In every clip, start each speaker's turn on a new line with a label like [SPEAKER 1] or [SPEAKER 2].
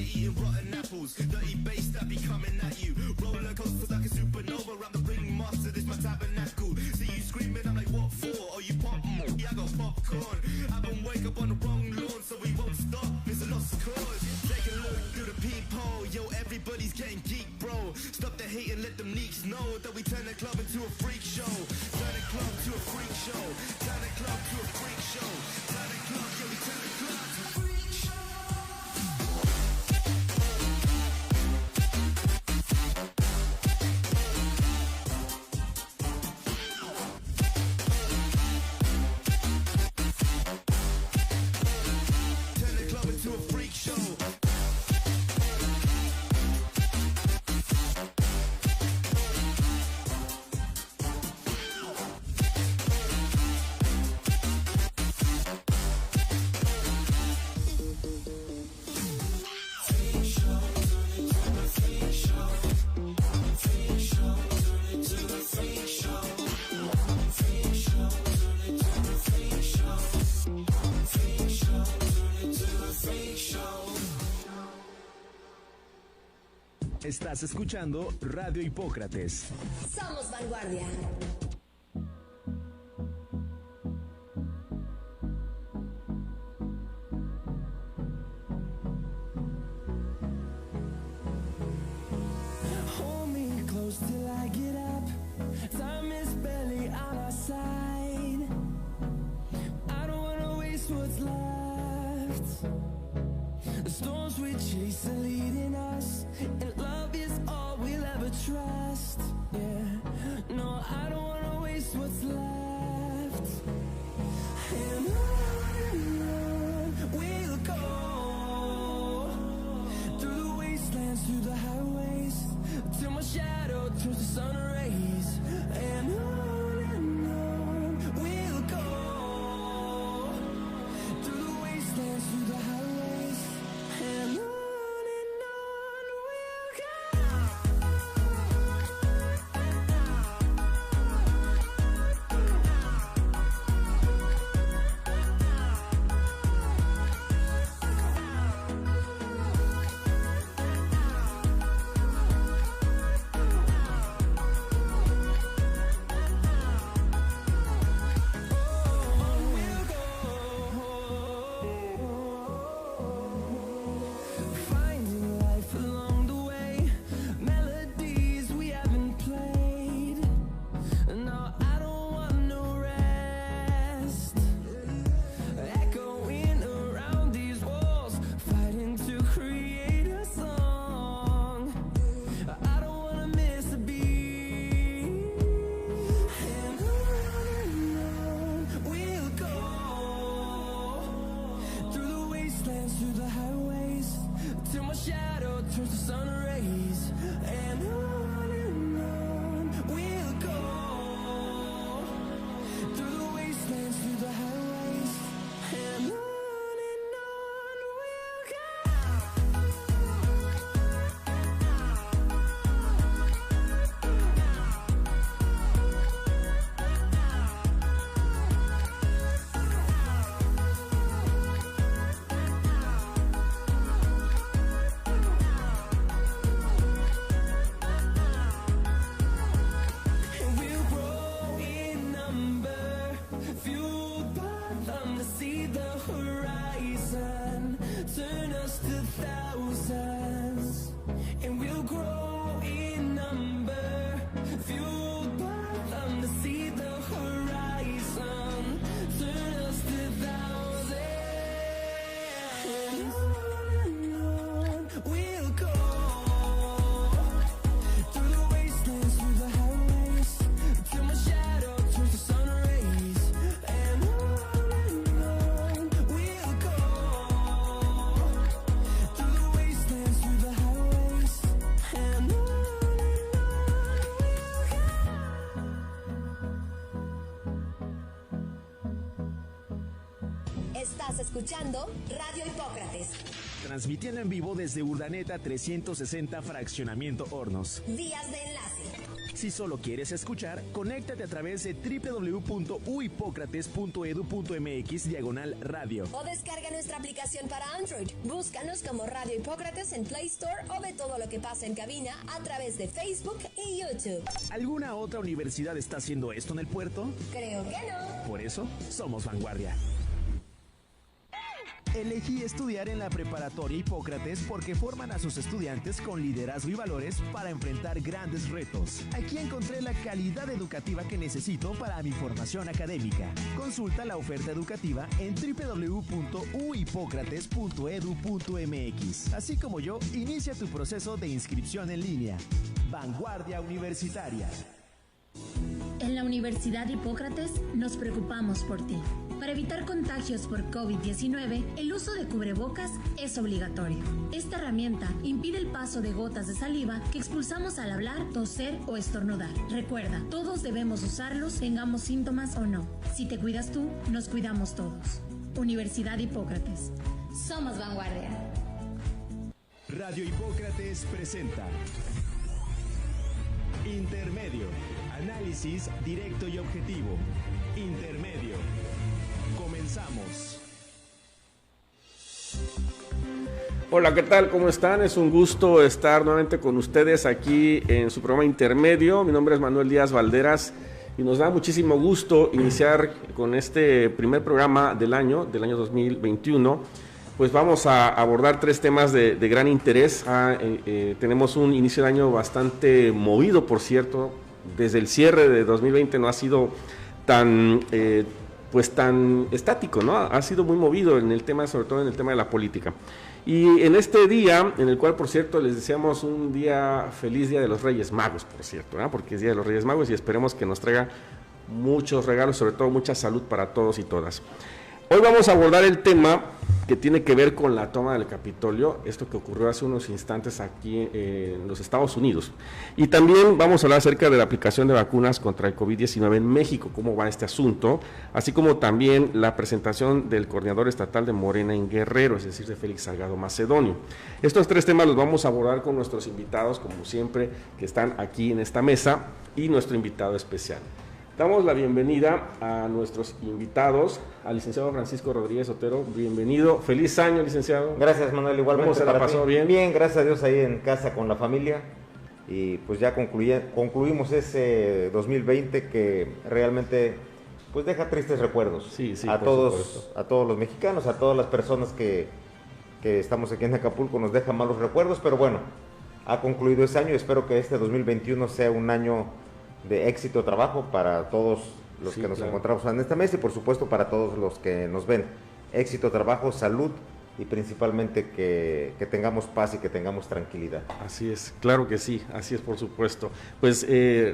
[SPEAKER 1] eating rotten apples. Dirty bass that be coming at you. Roller coaster like a supernova. I'm the ringmaster, this my tabernacle. See you screaming, I'm like, what for? Oh, you pop? Yeah, I got popcorn. I don't wake up on the wrong lawn, so we won't stop. It's a lost cause. Take a look through the peephole. Yo, everybody's getting geek, bro. Stop the hate and let them leaks know that we turn the club into a freak show. Turn the club to a freak show. Turn the club to a freak show. Turn the club, yeah, we turn the club to a freak show. Turn the club into a freak show.
[SPEAKER 2] Estás escuchando Radio Hipócrates.
[SPEAKER 3] Somos vanguardia.
[SPEAKER 4] Hold me close till I get up. Time is barely on our side. I don't wanna waste what's left. The storms we chase are leading us, and love is all we'll ever trust. Yeah, no, I don't wanna waste what's left. And on we'll go, through the wastelands, through the highways, till my shadow turns to sun rays. And on we'll go, through the wastelands, through the highways, and on we'll go. Finding life along the way, melodies we haven't played. No, I don't want no rest. Echoing around these walls, fighting to create a song. I don't wanna miss a beat. And on we'll go, through the wastelands, through the highways, till my shadow turns to sun rays. And on we'll go, through the wastelands, through the highways, and on we'll go. And we'll grow in number, fueled by them to see the horizon, turn us to thousands. And we'll grow in number, fueled by them to see the horizon, turn us to thousands. And on we'll go, through the wastelands, through the highways, till my shadow turns to sun rays. And on we'll go, through the wastelands, through the highways, and on we'll go.
[SPEAKER 3] Estás escuchando Radio Hipócrates.
[SPEAKER 2] Transmitiendo en vivo desde Urdaneta 360 Fraccionamiento Hornos.
[SPEAKER 3] Vías de enlace.
[SPEAKER 2] Si solo quieres escuchar, conéctate a través de www.uhipocrates.edu.mx/radio.
[SPEAKER 3] O descarga nuestra aplicación para Android. Búscanos como Radio Hipócrates en Play Store o ve todo lo que pasa en cabina a través de Facebook y YouTube.
[SPEAKER 2] ¿Alguna otra universidad está haciendo esto en el puerto?
[SPEAKER 3] Creo que no.
[SPEAKER 2] Por eso, somos vanguardia. Elegí estudiar en la preparatoria Hipócrates porque forman a sus estudiantes con liderazgo y valores para enfrentar grandes retos. Aquí encontré la calidad educativa que necesito para mi formación académica. Consulta la oferta educativa en www.uhipocrates.edu.mx. Así como yo, inicia tu proceso de inscripción en línea. Vanguardia Universitaria.
[SPEAKER 5] En la Universidad Hipócrates nos preocupamos por ti. Para evitar contagios por COVID-19, el uso de cubrebocas es obligatorio. Esta herramienta impide el paso de gotas de saliva que expulsamos al hablar, toser o estornudar. Recuerda, todos debemos usarlos, tengamos síntomas o no. Si te cuidas tú, nos cuidamos todos. Universidad Hipócrates. Somos vanguardia.
[SPEAKER 2] Radio Hipócrates presenta Intermedio. Análisis directo y objetivo. Intermedio. Comenzamos.
[SPEAKER 6] Hola, ¿qué tal? ¿Cómo están? Es un gusto estar nuevamente con ustedes aquí en su programa Intermedio. Mi nombre es Manuel Díaz Valderas y nos da muchísimo gusto iniciar con este primer programa del año 2021. Pues vamos a abordar 3 temas de gran interés. Tenemos un inicio de año bastante movido, por cierto. Desde el cierre de 2020 no ha sido tan estático, ¿no? Ha sido muy movido en el tema, sobre todo en el tema de la política. Y en este día, en el cual, por cierto, les deseamos un feliz día de los Reyes Magos, por cierto, ¿no? Porque es día de los Reyes Magos y esperemos que nos traiga muchos regalos, sobre todo mucha salud para todos y todas. Hoy vamos a abordar el tema que tiene que ver con la toma del Capitolio, esto que ocurrió hace unos instantes aquí en los Estados Unidos. Y también vamos a hablar acerca de la aplicación de vacunas contra el COVID-19 en México, cómo va este asunto, así como también la presentación del coordinador estatal de Morena en Guerrero, es decir, de Félix Salgado Macedonio. Estos 3 temas los vamos a abordar con nuestros invitados, como siempre, que están aquí en esta mesa, y nuestro invitado especial. Damos la bienvenida a nuestros invitados, al licenciado Francisco Rodríguez Otero. Bienvenido, feliz año, licenciado.
[SPEAKER 7] Gracias, Manuel, igualmente.
[SPEAKER 6] ¿Cómo se la pasó? ¿Bien?
[SPEAKER 7] Bien, gracias a Dios, ahí en casa con la familia. Y pues ya concluimos ese 2020 que realmente pues deja tristes recuerdos.
[SPEAKER 6] Sí,
[SPEAKER 7] a todos los mexicanos, a todas las personas que estamos aquí en Acapulco, nos deja malos recuerdos, pero bueno, ha concluido ese año. Espero que este 2021 sea un año de éxito, trabajo para todos los que nos encontramos en esta mesa y por supuesto para todos los que nos ven. Éxito, trabajo, salud y principalmente que tengamos paz y que tengamos tranquilidad.
[SPEAKER 6] Así es, claro que sí, así es, por supuesto. Pues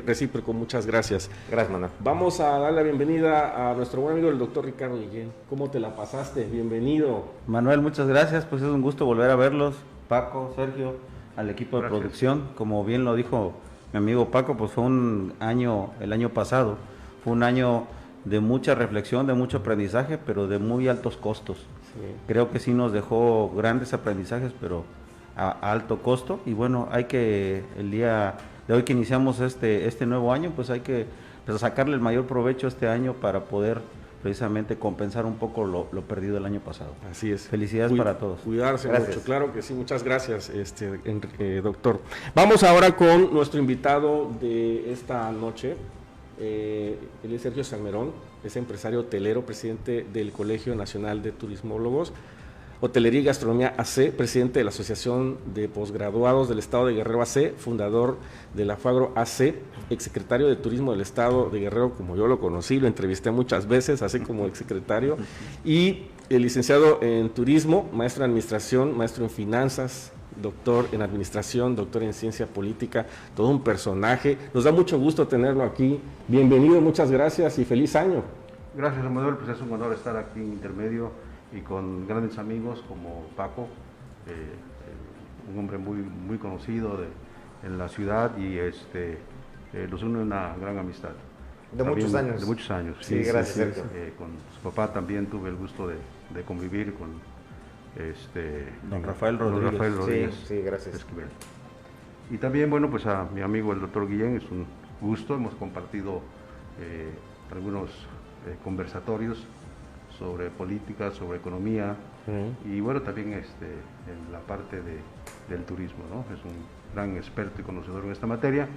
[SPEAKER 6] recíproco, muchas gracias.
[SPEAKER 7] Gracias, Manuel.
[SPEAKER 6] Vamos a dar la bienvenida a nuestro buen amigo el doctor Ricardo Guillén. ¿Cómo te la pasaste? Bienvenido.
[SPEAKER 8] Manuel, muchas gracias, pues es un gusto volver a verlos, Paco, Sergio, al equipo de producción. Como bien lo dijo mi amigo Paco, pues fue el año pasado, fue un año de mucha reflexión, de mucho aprendizaje, pero de muy altos costos. Sí. Creo que sí nos dejó grandes aprendizajes, pero a alto costo. Y bueno, el día de hoy que iniciamos este nuevo año, pues hay que sacarle el mayor provecho este año para poder precisamente compensar un poco lo perdido el año pasado.
[SPEAKER 6] Así es.
[SPEAKER 8] Felicidades para todos.
[SPEAKER 6] Cuidarse mucho, claro que sí, muchas gracias, doctor. Vamos ahora con nuestro invitado de esta noche. Él es Sergio Salmerón, es empresario hotelero, presidente del Colegio Nacional de Turismólogos, Hotelería y Gastronomía AC, presidente de la Asociación de Posgraduados del Estado de Guerrero AC, fundador de la Fagro AC, exsecretario de Turismo del Estado de Guerrero, como yo lo conocí, lo entrevisté muchas veces, así como exsecretario, y el licenciado en Turismo, maestro en Administración, maestro en Finanzas, doctor en Administración, doctor en Ciencia Política, todo un personaje. Nos da mucho gusto tenerlo aquí. Bienvenido, muchas gracias y feliz año.
[SPEAKER 9] Gracias, Manuel, pues es un honor estar aquí en Intermedio y con grandes amigos como Paco, un hombre muy conocido en la ciudad y los une una gran amistad.
[SPEAKER 7] De muchos años.
[SPEAKER 9] De muchos años.
[SPEAKER 7] Sí, gracias, Sergio.
[SPEAKER 9] Con su papá también tuve el gusto de convivir con
[SPEAKER 8] don Rafael Rodríguez.
[SPEAKER 7] Sí, gracias.
[SPEAKER 9] Esquivel. Y también, bueno, pues a mi amigo el doctor Guillén, es un gusto, hemos compartido algunos conversatorios sobre política, sobre economía, y bueno, también en la parte del turismo, ¿no? Es un gran experto y conocedor en esta materia,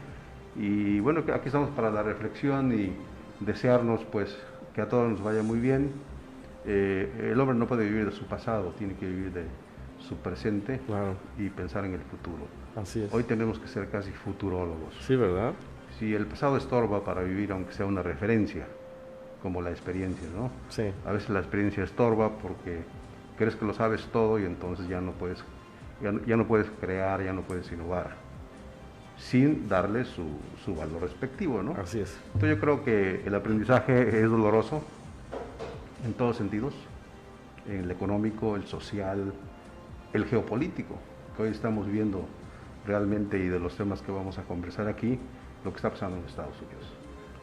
[SPEAKER 9] y bueno, aquí estamos para la reflexión y desearnos pues que a todos nos vaya muy bien. El hombre no puede vivir de su pasado, tiene que vivir de su presente, claro, y pensar en el futuro.
[SPEAKER 6] Así es.
[SPEAKER 9] Hoy tenemos que ser casi futurólogos.
[SPEAKER 6] Sí, ¿verdad?
[SPEAKER 9] Si el pasado estorba para vivir, aunque sea una referencia, como la experiencia, ¿no?
[SPEAKER 6] Sí.
[SPEAKER 9] A veces la experiencia estorba porque crees que lo sabes todo y entonces ya no puedes crear, ya no puedes innovar, sin darle su valor respectivo, ¿no?
[SPEAKER 6] Así es.
[SPEAKER 9] Entonces yo creo que el aprendizaje es doloroso en todos sentidos, en el económico, el social, el geopolítico, que hoy estamos viendo realmente, y de los temas que vamos a conversar aquí, lo que está pasando en Estados Unidos.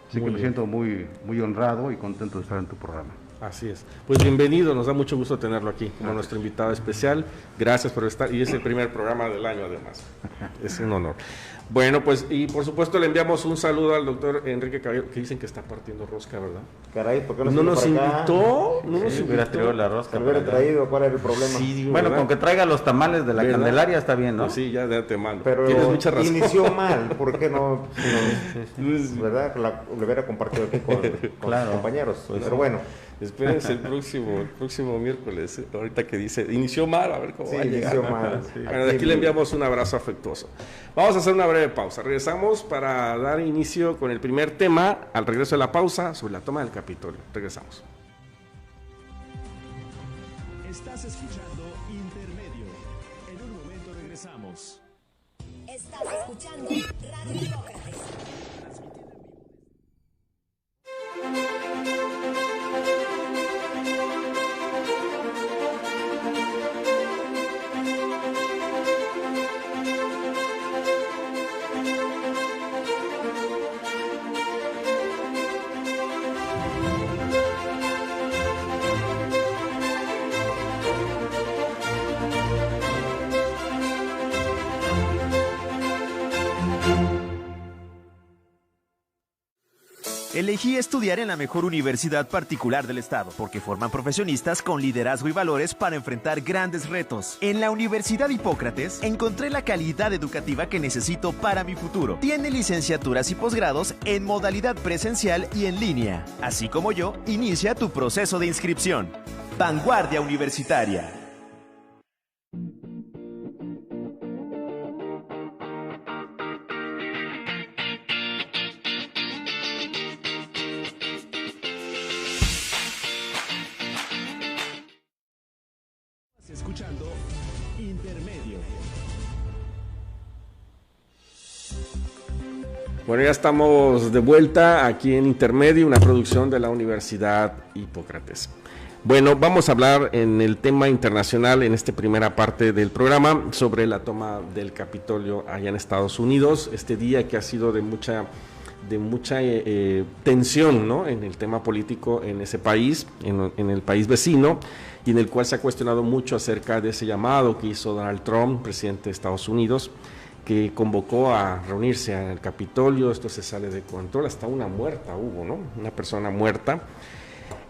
[SPEAKER 9] Así que me siento muy, muy honrado y contento de estar en tu programa.
[SPEAKER 6] Así es. Pues bienvenido, nos da mucho gusto tenerlo aquí como nuestro invitado especial. Gracias por estar, y es el primer programa del año además. Es un honor. Bueno, pues, y por supuesto le enviamos un saludo al doctor Enrique Caballero, que dicen que está partiendo rosca, ¿verdad?
[SPEAKER 7] Caray, ¿por qué
[SPEAKER 6] no nos invitó?
[SPEAKER 8] No nos hubiera traído la rosca.
[SPEAKER 7] Se hubiera traído, ¿cuál era el problema?
[SPEAKER 6] Sí, digo,
[SPEAKER 8] bueno,
[SPEAKER 6] ¿verdad?
[SPEAKER 8] con que traiga los tamales de la
[SPEAKER 6] ¿verdad?
[SPEAKER 8] Candelaria está bien, ¿no?
[SPEAKER 6] Pues sí, ya de antemano.
[SPEAKER 7] Pero
[SPEAKER 6] tienes mucha razón.
[SPEAKER 7] inició mal, ¿por qué no? ¿Verdad? Lo hubiera compartido aquí con
[SPEAKER 8] claro,
[SPEAKER 7] sus compañeros.
[SPEAKER 6] Pues
[SPEAKER 7] pero bueno.
[SPEAKER 6] Espérense el próximo miércoles, ahorita que dice, inició mal, a ver cómo va a llegar.
[SPEAKER 7] Inició mal.
[SPEAKER 6] Sí. Bueno, de aquí le enviamos un abrazo afectuoso. Vamos a hacer una breve pausa. Regresamos para dar inicio con el primer tema, al regreso de la pausa, sobre la toma del Capitolio. Regresamos.
[SPEAKER 2] Estás escuchando Intermedio. En un momento regresamos.
[SPEAKER 3] Estás escuchando Radio Hipócrates.
[SPEAKER 2] Elegí estudiar en la mejor universidad particular del estado, porque forman profesionistas con liderazgo y valores para enfrentar grandes retos. En la Universidad Hipócrates encontré la calidad educativa que necesito para mi futuro. Tiene licenciaturas y posgrados en modalidad presencial y en línea. Así como yo, inicia tu proceso de inscripción. Vanguardia Universitaria. Escuchando Intermedio.
[SPEAKER 6] Bueno, ya estamos de vuelta aquí en Intermedio, una producción de la Universidad Hipócrates. Bueno, vamos a hablar en el tema internacional en esta primera parte del programa sobre la toma del Capitolio allá en Estados Unidos, este día que ha sido de mucha tensión, ¿no?, en el tema político en ese país, en el país vecino, y en el cual se ha cuestionado mucho acerca de ese llamado que hizo Donald Trump, presidente de Estados Unidos, que convocó a reunirse en el Capitolio. Esto se sale de control, hasta una muerta hubo, ¿no?, una persona muerta.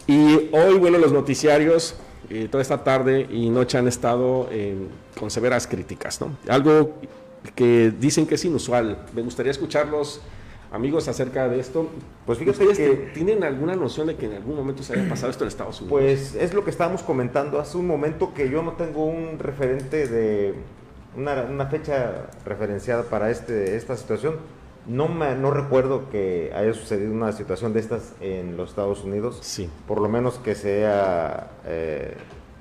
[SPEAKER 6] Y hoy, bueno, los noticiarios toda esta tarde y noche han estado con severas críticas, ¿no? Algo que dicen que es inusual. Me gustaría escucharlos, amigos, acerca de esto.
[SPEAKER 7] Pues fíjate
[SPEAKER 6] ¿Ustedes tienen alguna noción de que en algún momento se haya pasado esto en Estados Unidos?
[SPEAKER 7] Pues es lo que estábamos comentando hace un momento, que yo no tengo un referente de una fecha referenciada para esta situación. No recuerdo que haya sucedido una situación de estas en los Estados Unidos.
[SPEAKER 6] Sí.
[SPEAKER 7] Por lo menos que se haya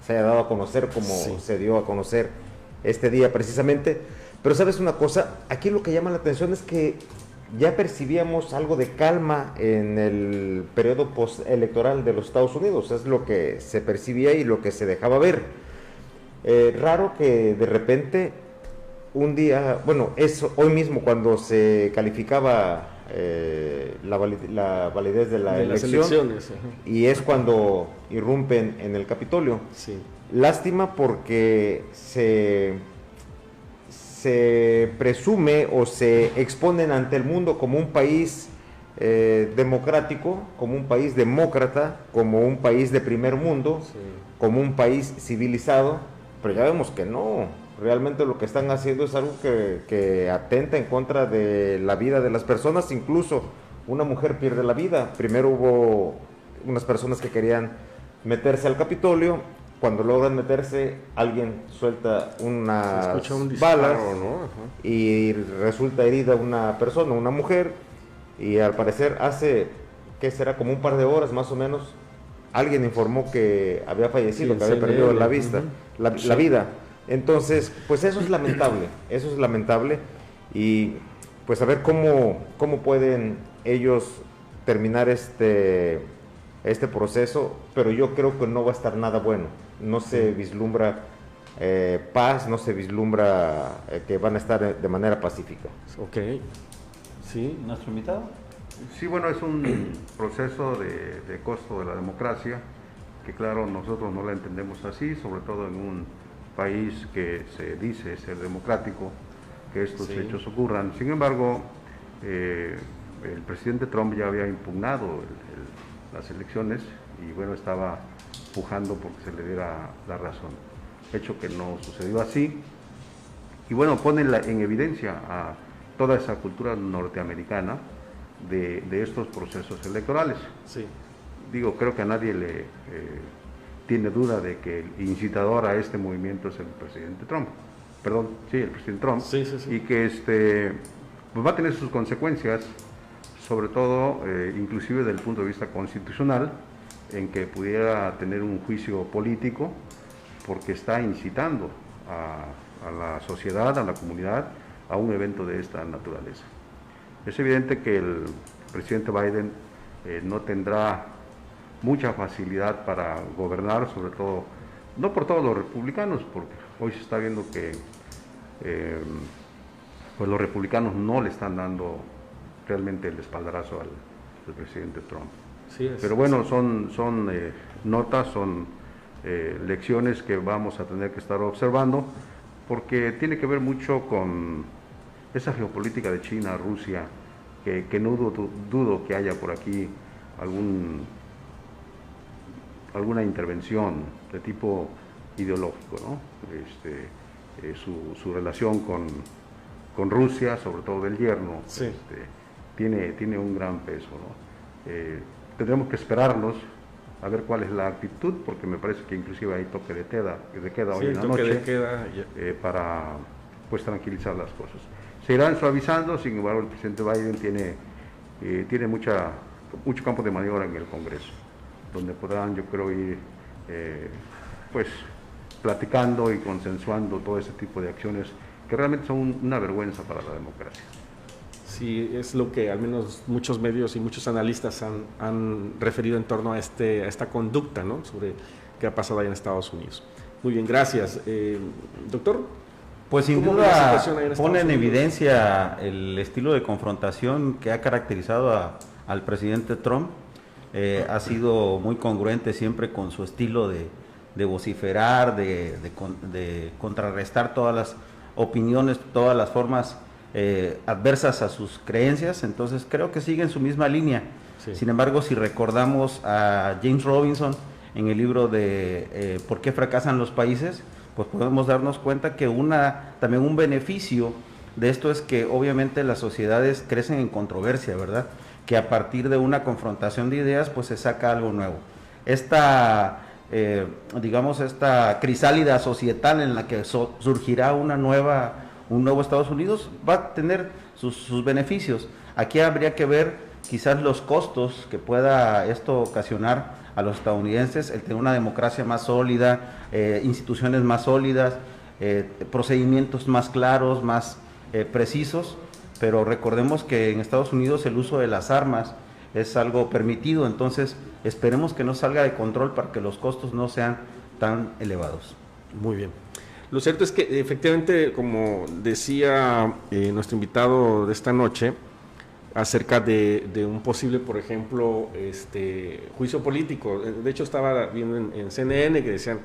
[SPEAKER 7] dado a conocer como
[SPEAKER 6] Sí.
[SPEAKER 7] se dio a conocer este día precisamente. Pero ¿sabes una cosa? Aquí lo que llama la atención es que ya percibíamos algo de calma en el periodo postelectoral de los Estados Unidos. Es lo que se percibía y lo que se dejaba ver. Raro que de repente un día, bueno, es hoy mismo cuando se calificaba la validez de la
[SPEAKER 6] las
[SPEAKER 7] elección,
[SPEAKER 6] elecciones.
[SPEAKER 7] y es cuando irrumpen en el Capitolio.
[SPEAKER 6] Sí.
[SPEAKER 7] Lástima porque se se presume o se exponen ante el mundo como un país democrático, como un país demócrata, como un país de primer mundo, sí, como un país civilizado, pero ya vemos que no, realmente lo que están haciendo es algo que atenta en contra de la vida de las personas. Incluso una mujer pierde la vida. Primero hubo unas personas que querían meterse al Capitolio. Cuando logran meterse, alguien suelta unas balas, ¿no? Y resulta herida una persona, una mujer, y al parecer hace, ¿qué será? Como un par de horas más o menos, alguien informó que había fallecido, sí, que había perdido la vida. Entonces, pues eso es lamentable, y pues a ver cómo pueden ellos terminar este proceso, pero yo creo que no va a estar nada bueno. No se vislumbra paz, no se vislumbra que van a estar de manera pacífica.
[SPEAKER 6] Ok. Sí, nuestro invitado.
[SPEAKER 9] Sí, bueno, es un proceso de costo de la democracia, que claro, nosotros no la entendemos así, sobre todo en un país que se dice ser democrático, que estos hechos ocurran. Sin embargo, el presidente Trump ya había impugnado las elecciones y bueno, estaba pujando porque se le diera la razón, hecho que no sucedió así, y bueno, pone en evidencia a toda esa cultura norteamericana de estos procesos electorales.
[SPEAKER 6] Sí. Digo,
[SPEAKER 9] creo que a nadie le tiene duda de que el incitador a este movimiento es el presidente Trump, el presidente Trump, y que pues va a tener sus consecuencias, sobre todo, inclusive desde el punto de vista constitucional, en que pudiera tener un juicio político, porque está incitando a la sociedad, a la comunidad, a un evento de esta naturaleza. Es evidente que el presidente Biden no tendrá mucha facilidad para gobernar, sobre todo, no por todos los republicanos, porque hoy se está viendo que pues los republicanos no le están dando realmente el espaldarazo al presidente Trump.
[SPEAKER 6] Sí,
[SPEAKER 9] pero bueno, son notas, son lecciones que vamos a tener que estar observando, porque tiene que ver mucho con esa geopolítica de China, Rusia, que no dudo que haya por aquí alguna intervención de tipo ideológico, ¿no? Su relación con Rusia, sobre todo del yerno,
[SPEAKER 6] sí,
[SPEAKER 9] tiene un gran peso, ¿no? Tendremos que esperarnos a ver cuál es la actitud, porque me parece que inclusive hay toque de queda hoy en la noche, para pues tranquilizar las cosas. Se irán suavizando, sin embargo el presidente Biden tiene mucho campo de maniobra en el Congreso, donde podrán, yo creo, ir pues platicando y consensuando todo ese tipo de acciones que realmente son una vergüenza para la democracia.
[SPEAKER 6] Sí, es lo que al menos muchos medios y muchos analistas han referido en torno a esta conducta, ¿no?, sobre qué ha pasado allá en Estados Unidos. Muy bien, gracias. Doctor.
[SPEAKER 8] Pues sin duda pone en evidencia el estilo de confrontación que ha caracterizado al presidente Trump. Ha sido muy congruente siempre con su estilo de vociferar, de contrarrestar todas las opiniones, todas las formas adversas a sus creencias. Entonces creo que sigue en su misma línea. Sí. Sin embargo, si recordamos a James Robinson en el libro de ¿Por qué fracasan los países?, pues podemos darnos cuenta que también un beneficio de esto es que obviamente las sociedades crecen en controversia, ¿verdad? Que a partir de una confrontación de ideas pues se saca algo nuevo. Esta crisálida societal en la que surgirá un nuevo Estados Unidos va a tener sus beneficios. Aquí habría que ver quizás los costos que pueda esto ocasionar a los estadounidenses, el tener una democracia más sólida, instituciones más sólidas, procedimientos más claros, más precisos, pero recordemos que en Estados Unidos el uso de las armas es algo permitido, entonces esperemos que no salga de control para que los costos no sean tan elevados.
[SPEAKER 6] Muy bien. Lo cierto es que efectivamente, como decía nuestro invitado de esta noche, acerca de un posible, por ejemplo, juicio político. De hecho, estaba viendo en CNN que decían,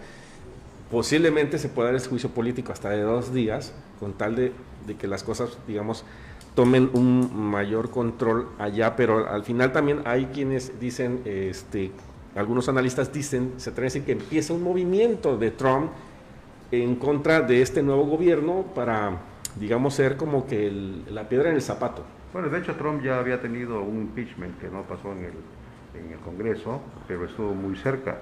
[SPEAKER 6] posiblemente se pueda dar ese juicio político hasta de 2 días, con tal de que las cosas, digamos, tomen un mayor control allá, pero al final también hay quienes dicen, algunos analistas dicen, se atreven a decir que empieza un movimiento de Trump en contra de este nuevo gobierno para, digamos, ser como que la piedra en el zapato.
[SPEAKER 9] Bueno, de hecho Trump ya había tenido un impeachment que no pasó en el Congreso, pero estuvo muy cerca.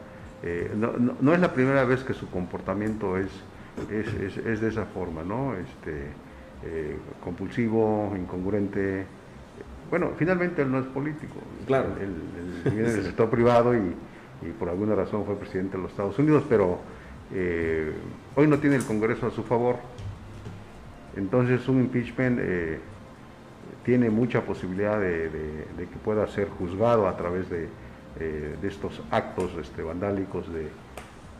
[SPEAKER 9] No es la primera vez que su comportamiento es de esa forma, ¿no? Compulsivo, incongruente. Bueno, finalmente él no es político.
[SPEAKER 6] Claro.
[SPEAKER 9] Él viene del sector privado y por alguna razón fue presidente de los Estados Unidos, pero hoy no tiene el Congreso a su favor. Entonces un impeachment tiene mucha posibilidad de que pueda ser juzgado a través de estos actos vandálicos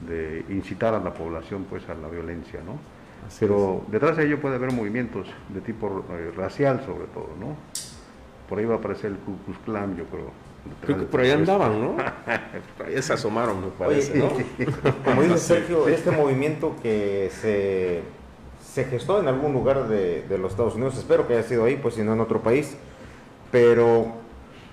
[SPEAKER 9] de incitar a la población pues a la violencia, ¿no? Pero detrás de ello puede haber movimientos de tipo racial sobre todo, ¿no? Por ahí va a aparecer el Ku Klux Klan, yo creo.
[SPEAKER 6] Creo que por ahí andaban, ¿no? Por ahí se asomaron, me parece, ¿no?
[SPEAKER 7] Como dice Sergio, este movimiento que se gestó en algún lugar de los Estados Unidos, espero que haya sido ahí, pues si no en otro país, pero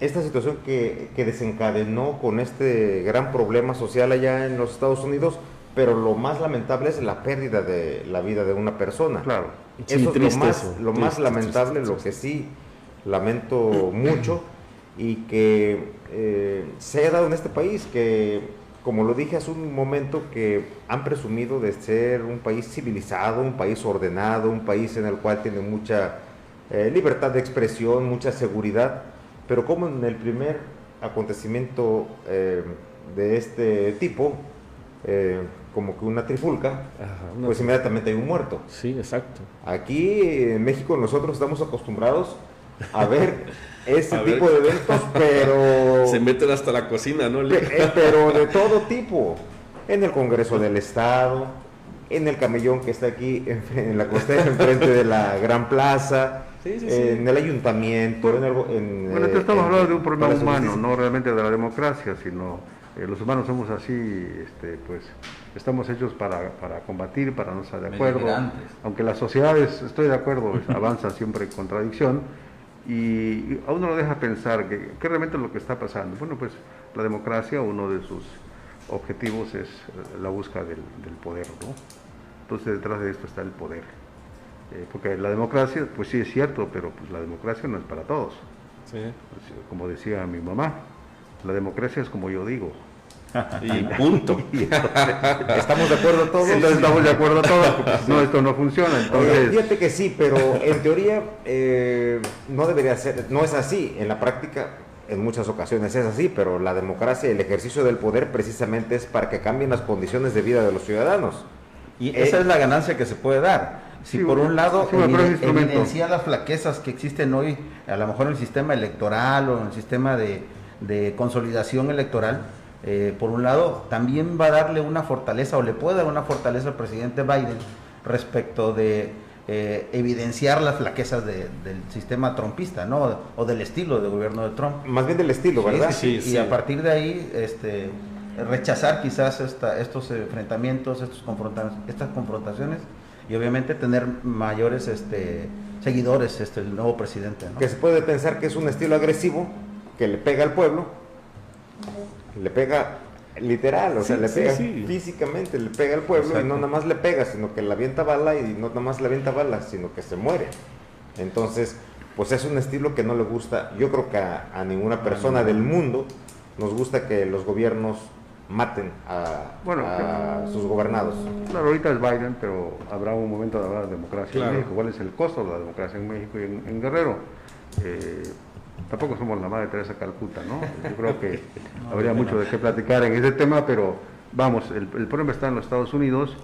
[SPEAKER 7] esta situación que desencadenó con este gran problema social allá en los Estados Unidos, pero lo más lamentable es la pérdida de la vida de una persona.
[SPEAKER 9] Claro.
[SPEAKER 7] Eso es lo más lamentable, lo que sí lamento mucho y que se haya dado en este país, que como lo dije hace un momento, que han presumido de ser un país civilizado, un país ordenado, un país en el cual tiene mucha libertad de expresión, mucha seguridad, pero como en el primer acontecimiento de este tipo, como que una trifulca, pues inmediatamente hay un muerto.
[SPEAKER 6] Sí, exacto.
[SPEAKER 7] Aquí en México nosotros estamos acostumbrados a ver ese tipo de eventos, pero...
[SPEAKER 6] Se meten hasta la cocina, ¿no?
[SPEAKER 7] Pero de todo tipo. En el Congreso del Estado, en el camellón que está aquí en la costera, enfrente de la Gran Plaza, en el ayuntamiento,
[SPEAKER 9] bueno, estamos hablando de un problema humano, no realmente de la democracia, sino los humanos somos así, pues estamos hechos para combatir, para no estar de acuerdo, aunque las sociedades, estoy de acuerdo, avanzan siempre en contradicción, y a uno lo deja pensar que realmente es lo que está pasando. Bueno, pues la democracia, uno de sus objetivos es la búsqueda del poder, ¿no? Entonces detrás de esto está el poder, porque la democracia, pues sí es cierto, pero pues la democracia no es para todos.
[SPEAKER 6] Sí.
[SPEAKER 9] Pues, como decía mi mamá, la democracia es como yo digo.
[SPEAKER 6] Y punto.
[SPEAKER 7] ¿Estamos de acuerdo todos?
[SPEAKER 9] Entonces estamos de acuerdo todos. No, esto no funciona. Entonces...
[SPEAKER 7] Fíjate que sí, pero en teoría no debería ser, no es así. En la práctica, en muchas ocasiones es así, pero la democracia y el ejercicio del poder precisamente es para que cambien las condiciones de vida de los ciudadanos.
[SPEAKER 8] Y esa es la ganancia que se puede dar. Si por un lado evidencia las flaquezas que existen hoy, a lo mejor en el sistema electoral o en el sistema de consolidación electoral, por un lado también va a darle una fortaleza o le puede dar una fortaleza al presidente Biden respecto de evidenciar las flaquezas del sistema trumpista, ¿no? O del estilo de gobierno de Trump.
[SPEAKER 7] Más bien del estilo, ¿verdad?
[SPEAKER 8] Sí. Y a partir de ahí rechazar quizás estos enfrentamientos, estas confrontaciones, y obviamente tener mayores seguidores el nuevo presidente, ¿no?
[SPEAKER 7] Que se puede pensar que es un estilo agresivo que le pega al pueblo, le pega literal, o sea, le pega físicamente, le pega al pueblo. Exacto. Y no nada más le pega, sino que le avienta bala, y no nada más le avienta bala, sino que se muere. Entonces, pues es un estilo que no le gusta, yo creo que a ninguna persona del mundo nos gusta que los gobiernos maten a sus gobernados.
[SPEAKER 9] Claro, ahorita es Biden, pero habrá un momento de hablar de democracia en México. ¿Cuál es el costo de la democracia en México y en Guerrero? Tampoco somos la madre Teresa Calcuta, ¿no? Yo creo que habría mucho de qué platicar en ese tema, pero vamos, el problema está en los Estados Unidos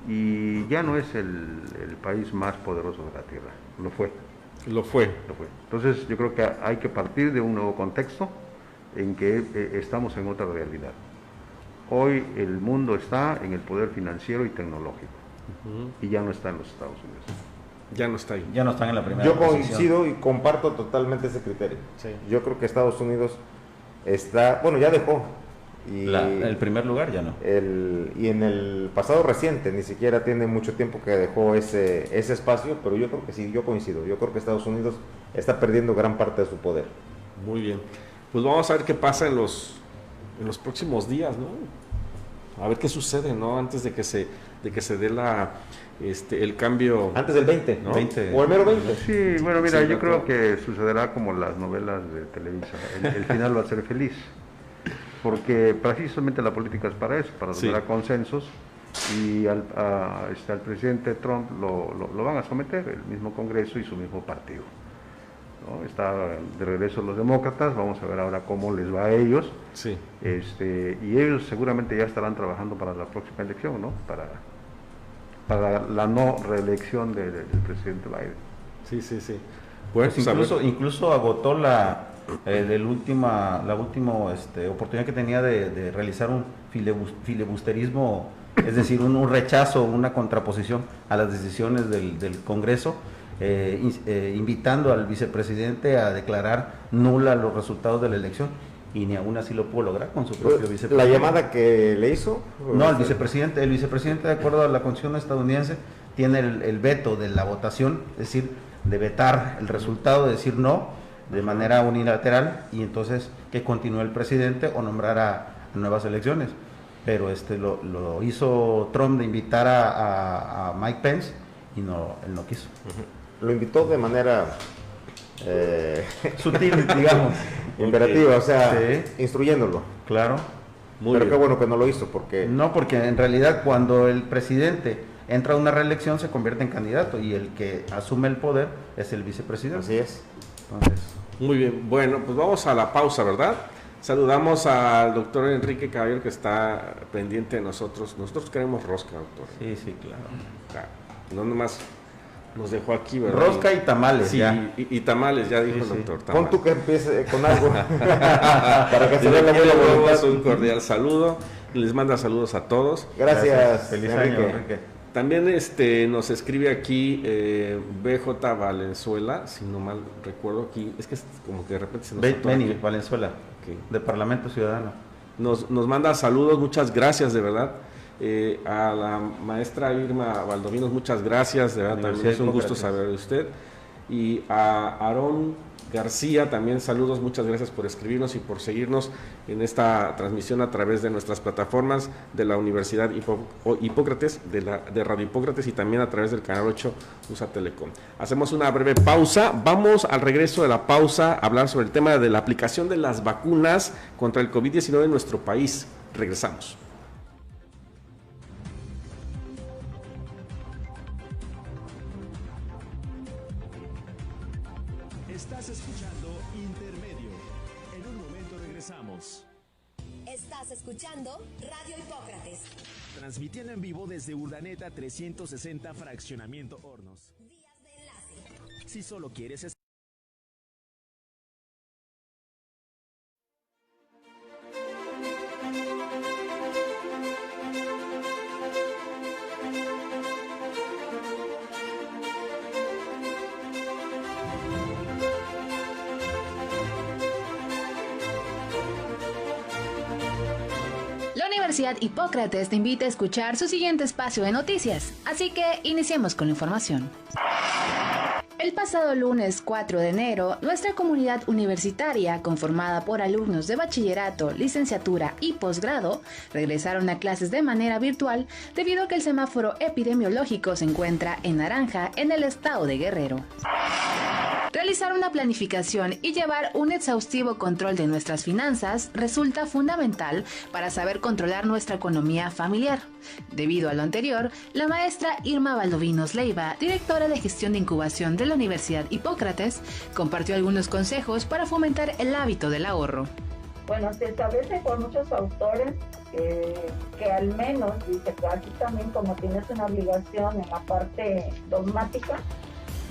[SPEAKER 9] y ya no es el país más poderoso de la Tierra. Lo fue. Entonces yo creo que hay que partir de un nuevo contexto en que estamos en otra realidad. Hoy el mundo está en el poder financiero y tecnológico, y ya no está en los Estados Unidos.
[SPEAKER 6] Ya no está ahí.
[SPEAKER 8] Ya no están en la primera
[SPEAKER 7] Yo
[SPEAKER 8] posición.
[SPEAKER 7] coincido y comparto totalmente ese criterio.
[SPEAKER 6] Sí.
[SPEAKER 7] Yo creo que Estados Unidos está, bueno, ya dejó Y
[SPEAKER 8] el primer lugar ya no.
[SPEAKER 7] Y en el pasado reciente ni siquiera tiene mucho tiempo que dejó ese espacio, pero yo creo que sí, yo coincido. Yo creo que Estados Unidos está perdiendo gran parte de su poder.
[SPEAKER 6] Muy bien. Pues vamos a ver qué pasa en los próximos días, ¿no? A ver qué sucede, ¿no? Antes de que se dé el cambio.
[SPEAKER 7] Antes del 20,
[SPEAKER 6] ¿no?
[SPEAKER 7] 20. O el mero 20.
[SPEAKER 9] Sí, bueno, mira, yo creo que sucederá como las novelas de Televisa. El final va a ser feliz. Porque precisamente la política es para eso, para lograr consensos. Y al presidente Trump lo van a someter, el mismo Congreso y su mismo partido, ¿no? Está de regreso los demócratas, vamos a ver ahora cómo les va a ellos.
[SPEAKER 6] Sí.
[SPEAKER 9] Y ellos seguramente ya estarán trabajando para la próxima elección, ¿no? Para la no reelección del presidente Biden.
[SPEAKER 6] Sí.
[SPEAKER 8] Pues incluso agotó la última oportunidad que tenía de realizar un filibusterismo, es decir, un rechazo, una contraposición a las decisiones del Congreso, invitando al vicepresidente a declarar nula los resultados de la elección, y ni aún así lo pudo lograr con su propio vicepresidente.
[SPEAKER 7] ¿La llamada que le hizo?
[SPEAKER 8] No, el vicepresidente, de acuerdo a la Constitución estadounidense, tiene el veto de la votación, es decir, de vetar el resultado, de decir no, de manera unilateral, y entonces que continúe el presidente o nombrar a nuevas elecciones. Pero lo hizo Trump de invitar a Mike Pence, y él no quiso.
[SPEAKER 7] Lo invitó de manera
[SPEAKER 8] sutil, digamos.
[SPEAKER 7] Imperativa, o sea,
[SPEAKER 8] sí,
[SPEAKER 7] instruyéndolo.
[SPEAKER 8] Claro.
[SPEAKER 7] Pero qué bueno que no lo hizo, porque...
[SPEAKER 8] No, porque en realidad cuando el presidente entra a una reelección se convierte en candidato, y el que asume el poder es el vicepresidente.
[SPEAKER 7] Así es.
[SPEAKER 8] Entonces,
[SPEAKER 6] muy bien, bueno, pues vamos a la pausa, ¿verdad? Saludamos al doctor Enrique Caballero, que está pendiente de nosotros. Nosotros queremos rosca, doctor.
[SPEAKER 8] Sí, claro.
[SPEAKER 6] No nomás nos dejó aquí, ¿verdad?
[SPEAKER 8] Rosca y tamales,
[SPEAKER 6] sí,
[SPEAKER 8] ya.
[SPEAKER 6] Y tamales, ya dijo el doctor. Tamales.
[SPEAKER 7] Pon tú que empiece con algo. Para que se vea la buena voluntad.
[SPEAKER 6] Un cordial saludo. Les manda saludos a todos.
[SPEAKER 7] Gracias.
[SPEAKER 8] Feliz
[SPEAKER 7] Enrique.
[SPEAKER 8] año, Enrique.
[SPEAKER 6] También nos escribe aquí BJ Valenzuela, si no mal recuerdo aquí, es que como que de repente se nos
[SPEAKER 8] Benny Valenzuela,
[SPEAKER 6] okay,
[SPEAKER 8] de Parlamento Ciudadano.
[SPEAKER 6] Nos manda saludos, muchas gracias, de verdad. A la maestra Irma Valdovinos, muchas gracias, de verdad, también es un gusto saber de usted. Y a Aarón García, también saludos, muchas gracias por escribirnos y por seguirnos en esta transmisión a través de nuestras plataformas de la Universidad Hipócrates, de Radio Hipócrates, y también a través del canal 8 USA Telecom. Hacemos una breve pausa, vamos al regreso de la pausa a hablar sobre el tema de la aplicación de las vacunas contra el COVID-19 en nuestro país. Regresamos.
[SPEAKER 2] Estás escuchando Intermedio. En un momento regresamos.
[SPEAKER 3] Estás escuchando Radio Hipócrates.
[SPEAKER 2] Transmitiendo en vivo desde Urdaneta 360 Fraccionamiento Hornos.
[SPEAKER 3] Vías de enlace.
[SPEAKER 2] Si solo quieres
[SPEAKER 5] La Universidad Hipócrates te invita a escuchar su siguiente espacio de noticias, así que iniciemos con la información. El pasado lunes 4 de enero, nuestra comunidad universitaria, conformada por alumnos de bachillerato, licenciatura y posgrado, regresaron a clases de manera virtual debido a que el semáforo epidemiológico se encuentra en naranja en el estado de Guerrero. Realizar una planificación y llevar un exhaustivo control de nuestras finanzas resulta fundamental para saber controlar nuestra economía familiar. Debido a lo anterior, la maestra Irma Valdovinos Leiva, directora de gestión de incubación de la Universidad Hipócrates, compartió algunos consejos para fomentar el hábito del ahorro.
[SPEAKER 10] Bueno, se establece por muchos autores que al menos, dice que aquí también como tienes una obligación en la parte dogmática,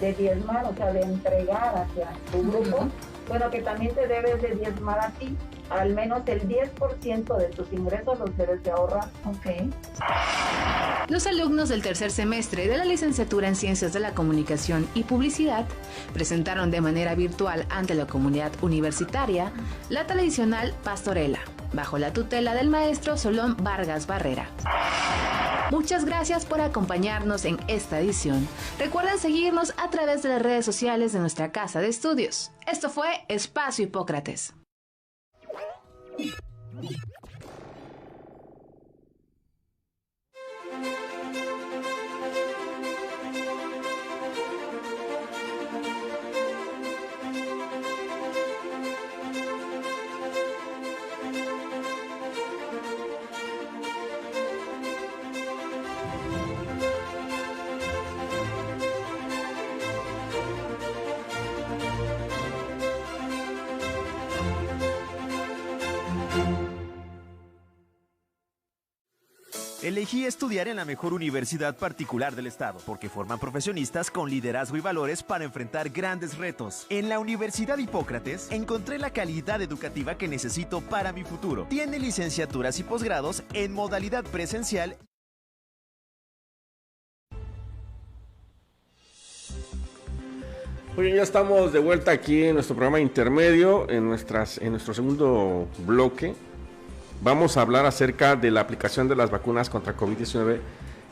[SPEAKER 10] de diezmar, o sea, de entregar hacia tu grupo, bueno, que también te debes de diezmar a ti, al menos el 10% de tus ingresos los debes de ahorrar.
[SPEAKER 5] Ok. Los alumnos del tercer semestre de la licenciatura en Ciencias de la Comunicación y Publicidad presentaron de manera virtual ante la comunidad universitaria la tradicional pastorela,
[SPEAKER 11] bajo la tutela del maestro Solón Vargas Barrera. Muchas gracias por acompañarnos en esta edición. Recuerden seguirnos a través de las redes sociales de nuestra casa de estudios. Esto fue Espacio Hipócrates.
[SPEAKER 2] Elegí estudiar en la mejor universidad particular del estado, porque forman profesionistas con liderazgo y valores para enfrentar grandes retos. En la Universidad Hipócrates encontré la calidad educativa que necesito para mi futuro. Tiene licenciaturas y posgrados en modalidad presencial.
[SPEAKER 6] Muy bien, ya estamos de vuelta aquí en nuestro programa intermedio, en nuestro segundo bloque. Vamos a hablar acerca de la aplicación de las vacunas contra COVID-19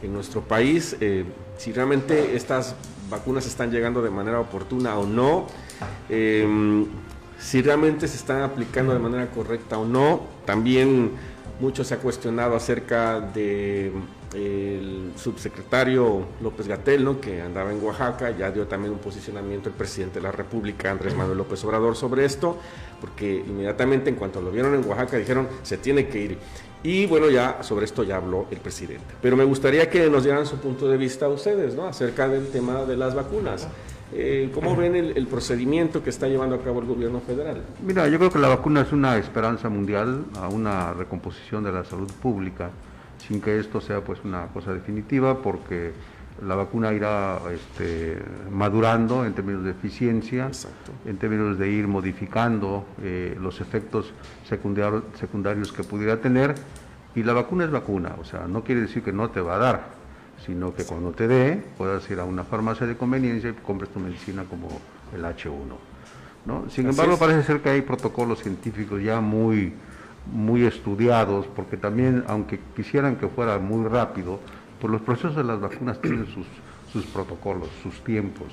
[SPEAKER 6] en nuestro país, si realmente estas vacunas están llegando de manera oportuna o no, si realmente se están aplicando de manera correcta o no. También mucho se ha cuestionado acerca de el subsecretario López-Gatell, ¿no?, que andaba en Oaxaca. Ya dio también un posicionamiento el presidente de la República, Andrés Manuel López Obrador, sobre esto, porque inmediatamente en cuanto lo vieron en Oaxaca dijeron se tiene que ir. Y bueno, ya sobre esto ya habló el presidente. Pero me gustaría que nos dieran su punto de vista a ustedes, ¿no?, acerca del tema de las vacunas. ¿Cómo ven el procedimiento que está llevando a cabo el gobierno federal?
[SPEAKER 9] Mira, yo creo que la vacuna es una esperanza mundial a una recomposición de la salud pública, sin que esto sea pues una cosa definitiva, porque la vacuna irá madurando en términos de eficiencia. Exacto. En términos de ir modificando los efectos secundarios que pudiera tener, y la vacuna es vacuna, o sea, no quiere decir que no te va a dar, sino que cuando te dé puedas ir a una farmacia de conveniencia y compres tu medicina como el H1, ¿no? Sin embargo, parece ser que hay protocolos científicos ya muy estudiados, porque también, aunque quisieran que fuera muy rápido, pues los procesos de las vacunas tienen sus protocolos, sus tiempos,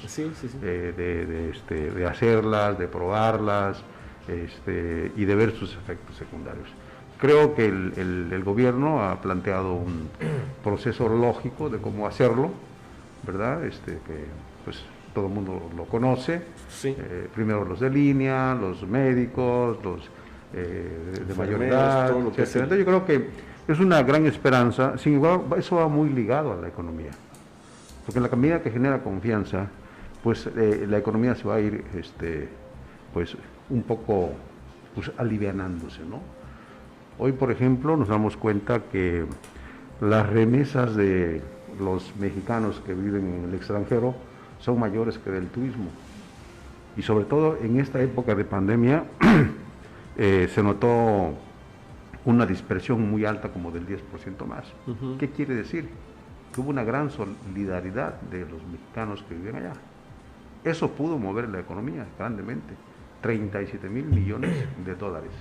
[SPEAKER 9] de hacerlas, de probarlas, y de ver sus efectos secundarios. Creo que el gobierno ha planteado un proceso lógico de cómo hacerlo, ¿verdad? Que pues todo el mundo lo conoce. Sí. Primero los de línea, los médicos, los de mayor edad, etc. Entonces yo creo que es una gran esperanza. Sin embargo, eso va muy ligado a la economía, porque en la medida que genera confianza, pues la economía se va a ir pues un poco pues alivianándose, ¿no? Hoy, por ejemplo, nos damos cuenta que las remesas de los mexicanos que viven en el extranjero son mayores que del turismo, y sobre todo en esta época de pandemia se notó una dispersión muy alta, como del 10% más. ¿Qué quiere decir? Que hubo una gran solidaridad de los mexicanos que viven allá. Eso pudo mover la economía grandemente, 37,000 millones de dólares.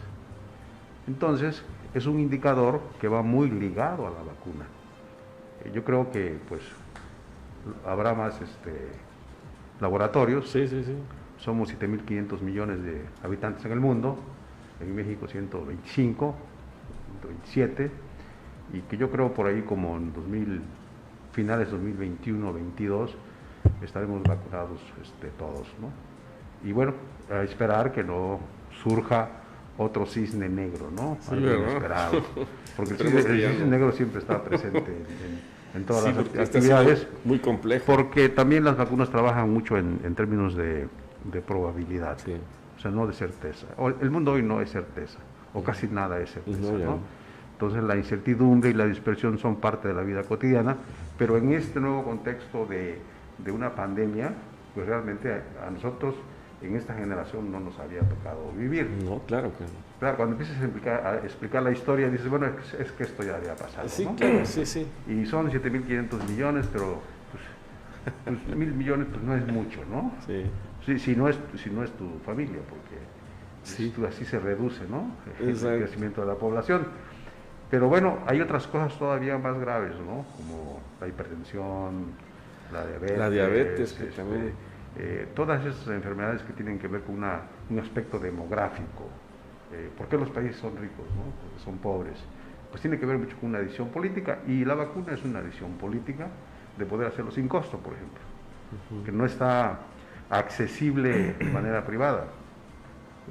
[SPEAKER 9] Entonces, es un indicador que va muy ligado a la vacuna. Yo creo que pues habrá más laboratorios. Sí. Somos 7,500 millones de habitantes en el mundo, en México 125, 127, y que yo creo por ahí como en finales 2021-22 estaremos vacunados todos, ¿no? Y bueno, a esperar que no surja otro cisne negro, ¿no? Sí, algo inesperado, porque el cisne negro siempre está presente en todas las actividades. Muy complejo. Porque también las vacunas trabajan mucho en términos de probabilidad, o sea, no de certeza. El mundo hoy no es certeza, o casi nada es certeza, ¿no? Entonces la incertidumbre y la dispersión son parte de la vida cotidiana, pero en este nuevo contexto de una pandemia, pues realmente a nosotros en esta generación no nos había tocado vivir. No, claro que no. Claro, cuando empiezas a explicar la historia, dices, bueno, es que esto ya había pasado, sí, ¿no? Claro, sí. Y son 7,500 millones, pero pues 1,000 millones pues no es mucho, ¿no? Sí. Si no es tu familia, porque
[SPEAKER 6] Sí.
[SPEAKER 9] Así se reduce, ¿no?
[SPEAKER 6] Exacto.
[SPEAKER 9] El crecimiento de la población. Pero bueno, hay otras cosas todavía más graves, ¿no? Como la hipertensión, la diabetes,
[SPEAKER 6] que también...
[SPEAKER 9] todas esas enfermedades que tienen que ver con un aspecto demográfico. ¿Por qué los países son ricos, no? Porque son pobres. Pues tiene que ver mucho con una decisión política, y la vacuna es una decisión política de poder hacerlo sin costo, por ejemplo, que no está accesible de manera privada.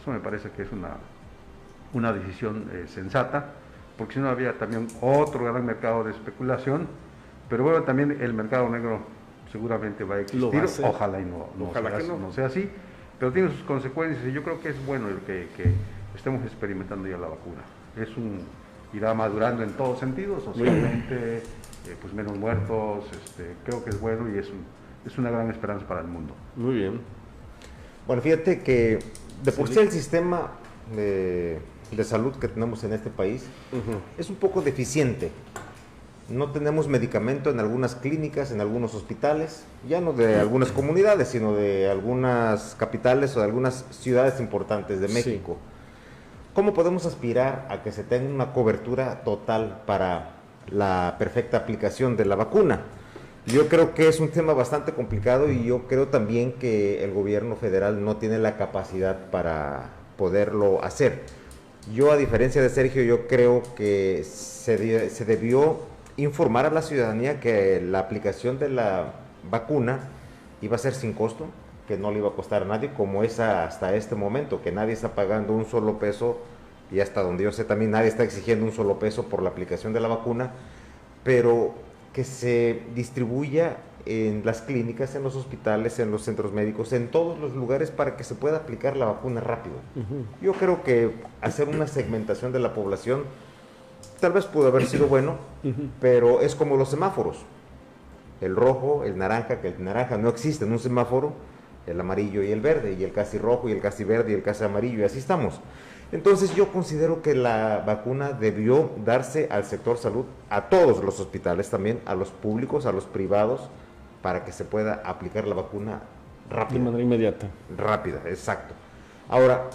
[SPEAKER 9] Eso me parece que es una decisión sensata, porque si no había también otro gran mercado de especulación, pero bueno, también el mercado negro seguramente va a existir, ojalá y no sea así, pero tiene sus consecuencias, y yo creo que es bueno el que estemos experimentando ya la vacuna. Irá madurando en todos sentidos, socialmente, pues menos muertos, creo que es bueno, y es una gran esperanza para el mundo.
[SPEAKER 6] Muy bien.
[SPEAKER 7] Bueno, fíjate que de por sí el sistema de salud que tenemos en este país es un poco deficiente. No tenemos medicamento en algunas clínicas, en algunos hospitales, ya no de algunas comunidades, sino de algunas capitales o de algunas ciudades importantes de México. Sí. ¿Cómo podemos aspirar a que se tenga una cobertura total para la perfecta aplicación de la vacuna? Yo creo que es un tema bastante complicado, y yo creo también que el gobierno federal no tiene la capacidad para poderlo hacer. Yo, a diferencia de Sergio, yo creo que se debió informar a la ciudadanía que la aplicación de la vacuna iba a ser sin costo, que no le iba a costar a nadie, como es hasta este momento, que nadie está pagando un solo peso, y hasta donde yo sé también nadie está exigiendo un solo peso por la aplicación de la vacuna, pero que se distribuya en las clínicas, en los hospitales, en los centros médicos, en todos los lugares, para que se pueda aplicar la vacuna rápido. Yo creo que hacer una segmentación de la población tal vez pudo haber sido bueno, pero es como los semáforos. El rojo, el naranja, que el naranja no existe en un semáforo, el amarillo y el verde, y el casi rojo y el casi verde y el casi amarillo, y así estamos. Entonces yo considero que la vacuna debió darse al sector salud, a todos los hospitales también, a los públicos, a los privados, para que se pueda aplicar la vacuna rápida.
[SPEAKER 6] De manera inmediata.
[SPEAKER 7] Rápida, exacto. Ahora,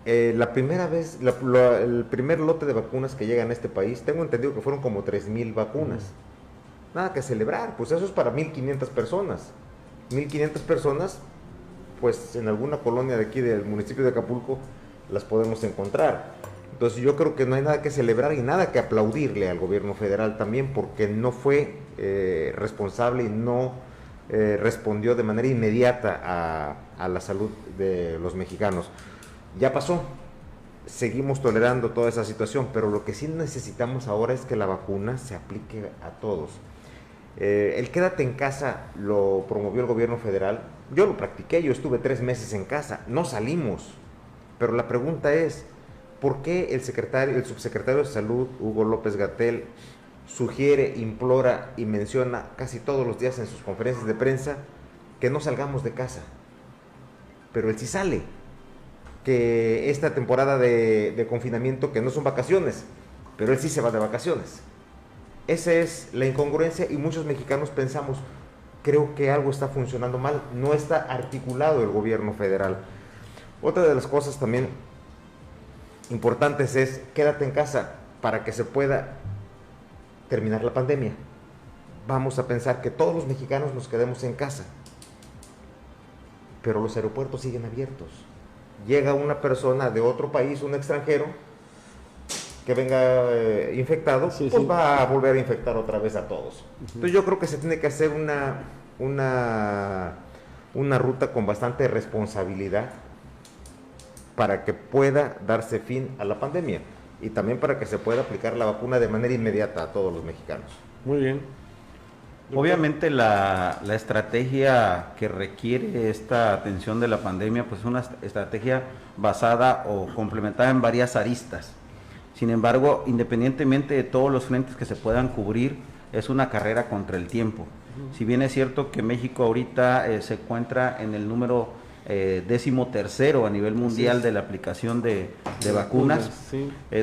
[SPEAKER 7] la primera vez, el primer lote de vacunas que llegan a este país, tengo entendido que fueron como 3,000 vacunas. Nada que celebrar, pues eso es para 1,500 personas. 1,500 personas, pues en alguna colonia de aquí del municipio de Acapulco las podemos encontrar. Entonces yo creo que no hay nada que celebrar y nada que aplaudirle al gobierno federal también, porque no fue responsable y no respondió de manera inmediata a la salud de los mexicanos. Ya pasó, seguimos tolerando toda esa situación, pero lo que sí necesitamos ahora es que la vacuna se aplique a todos. El quédate en casa lo promovió el gobierno federal, yo lo practiqué, yo estuve 3 meses en casa, no salimos, pero la pregunta es, ¿por qué el subsecretario de Salud, Hugo López-Gatell, sugiere, implora y menciona casi todos los días en sus conferencias de prensa que no salgamos de casa? Pero él sí sale, que esta temporada de confinamiento, que no son vacaciones, pero él sí se va de vacaciones. Esa es la incongruencia, y muchos mexicanos pensamos, creo que algo está funcionando mal, no está articulado el gobierno federal. Otra de las cosas también importantes es, quédate en casa para que se pueda terminar la pandemia. Vamos a pensar que todos los mexicanos nos quedemos en casa, pero los aeropuertos siguen abiertos. Llega una persona de otro país, un extranjero, que venga infectado, va a volver a infectar otra vez a todos. Entonces yo creo que se tiene que hacer una ruta con bastante responsabilidad para que pueda darse fin a la pandemia, y también para que se pueda aplicar la vacuna de manera inmediata a todos los mexicanos.
[SPEAKER 6] Muy bien.
[SPEAKER 8] Obviamente la estrategia que requiere esta atención de la pandemia, pues es una estrategia basada o complementada en varias aristas. Sin embargo, independientemente de todos los frentes que se puedan cubrir, es una carrera contra el tiempo. Si bien es cierto que México ahorita se encuentra en el número 13º a nivel mundial de la aplicación de vacunas,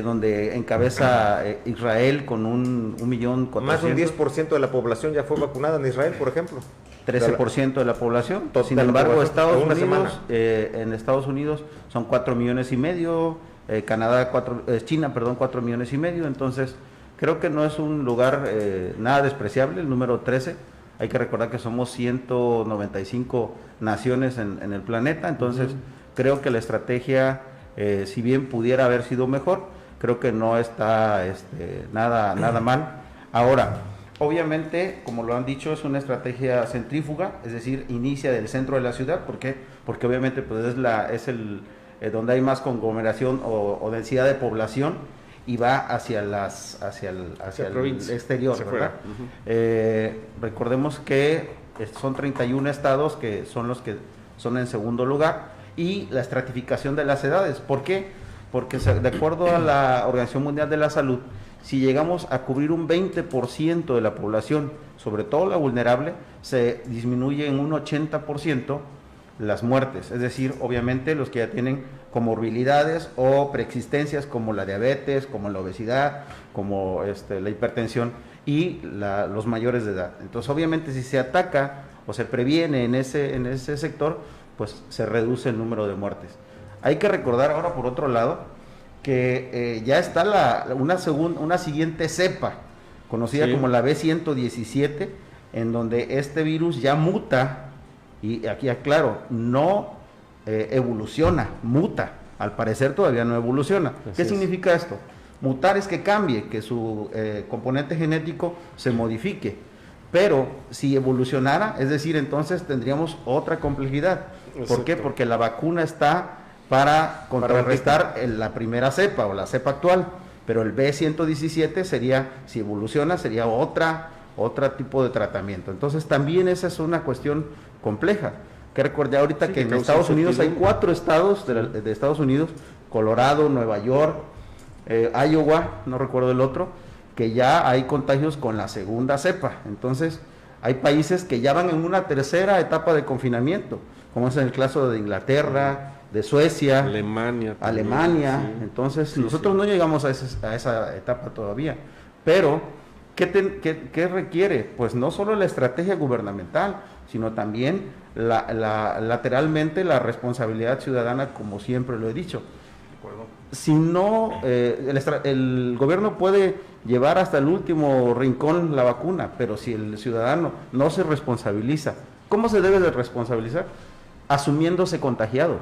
[SPEAKER 8] donde encabeza Israel con 1.400.000.
[SPEAKER 7] Más de un 10% de la población ya fue vacunada en Israel, por ejemplo.
[SPEAKER 8] 13% de la población. Sin
[SPEAKER 7] de la
[SPEAKER 8] embargo,
[SPEAKER 7] población,
[SPEAKER 8] en Estados Unidos son 4,5 millones, Canadá, China, 4,5 millones. Entonces, creo que no es un lugar nada despreciable, el número 13. Hay que recordar que somos 195 naciones en el planeta, entonces creo que la estrategia, si bien pudiera haber sido mejor, creo que no está nada mal. Ahora, obviamente, como lo han dicho, es una estrategia centrífuga, es decir, inicia del centro de la ciudad. ¿Por qué? Porque obviamente pues donde hay más conglomeración o densidad de población, y va hacia el exterior, ¿verdad? Recordemos que son 31 estados que son los que son en segundo lugar, y la estratificación de las edades. ¿Por qué? Porque de acuerdo a la Organización Mundial de la Salud, si llegamos a cubrir un 20% de la población, sobre todo la vulnerable, se disminuye en un 80% las muertes. Es decir, obviamente los que ya tienen comorbilidades o preexistencias como la diabetes, como la obesidad, como la hipertensión y los mayores de edad. Entonces, obviamente, si se ataca o se previene en ese sector, pues se reduce el número de muertes. Hay que recordar ahora, por otro lado, que ya está una siguiente cepa, conocida como la B117, en donde este virus ya muta, y aquí aclaro, no evoluciona, muta. Al parecer todavía no evoluciona. ¿Qué significa esto? Mutar es que cambie, que su componente genético se modifique. Pero si evolucionara, es decir, entonces tendríamos otra complejidad. ¿Por qué? Porque la vacuna está para contrarrestar la primera cepa o la cepa actual, pero el B117 sería, si evoluciona, sería otro tipo de tratamiento. Entonces también esa es una cuestión compleja. Que recordé ahorita que en Estados Unidos hay 4 estados de Estados Unidos, Colorado, Nueva York, Iowa, no recuerdo el otro, que ya hay contagios con la segunda cepa. Entonces hay países que ya van en una tercera etapa de confinamiento, como es en el caso de Inglaterra, de Suecia, Alemania. Sí. Entonces nosotros no llegamos a esa etapa todavía. Pero, ¿qué requiere? Pues no solo la estrategia gubernamental, sino también lateralmente la responsabilidad ciudadana, como siempre lo he dicho. Si no, el gobierno puede llevar hasta el último rincón la vacuna, pero si el ciudadano no se responsabiliza, ¿cómo se debe de responsabilizar? Asumiéndose contagiado.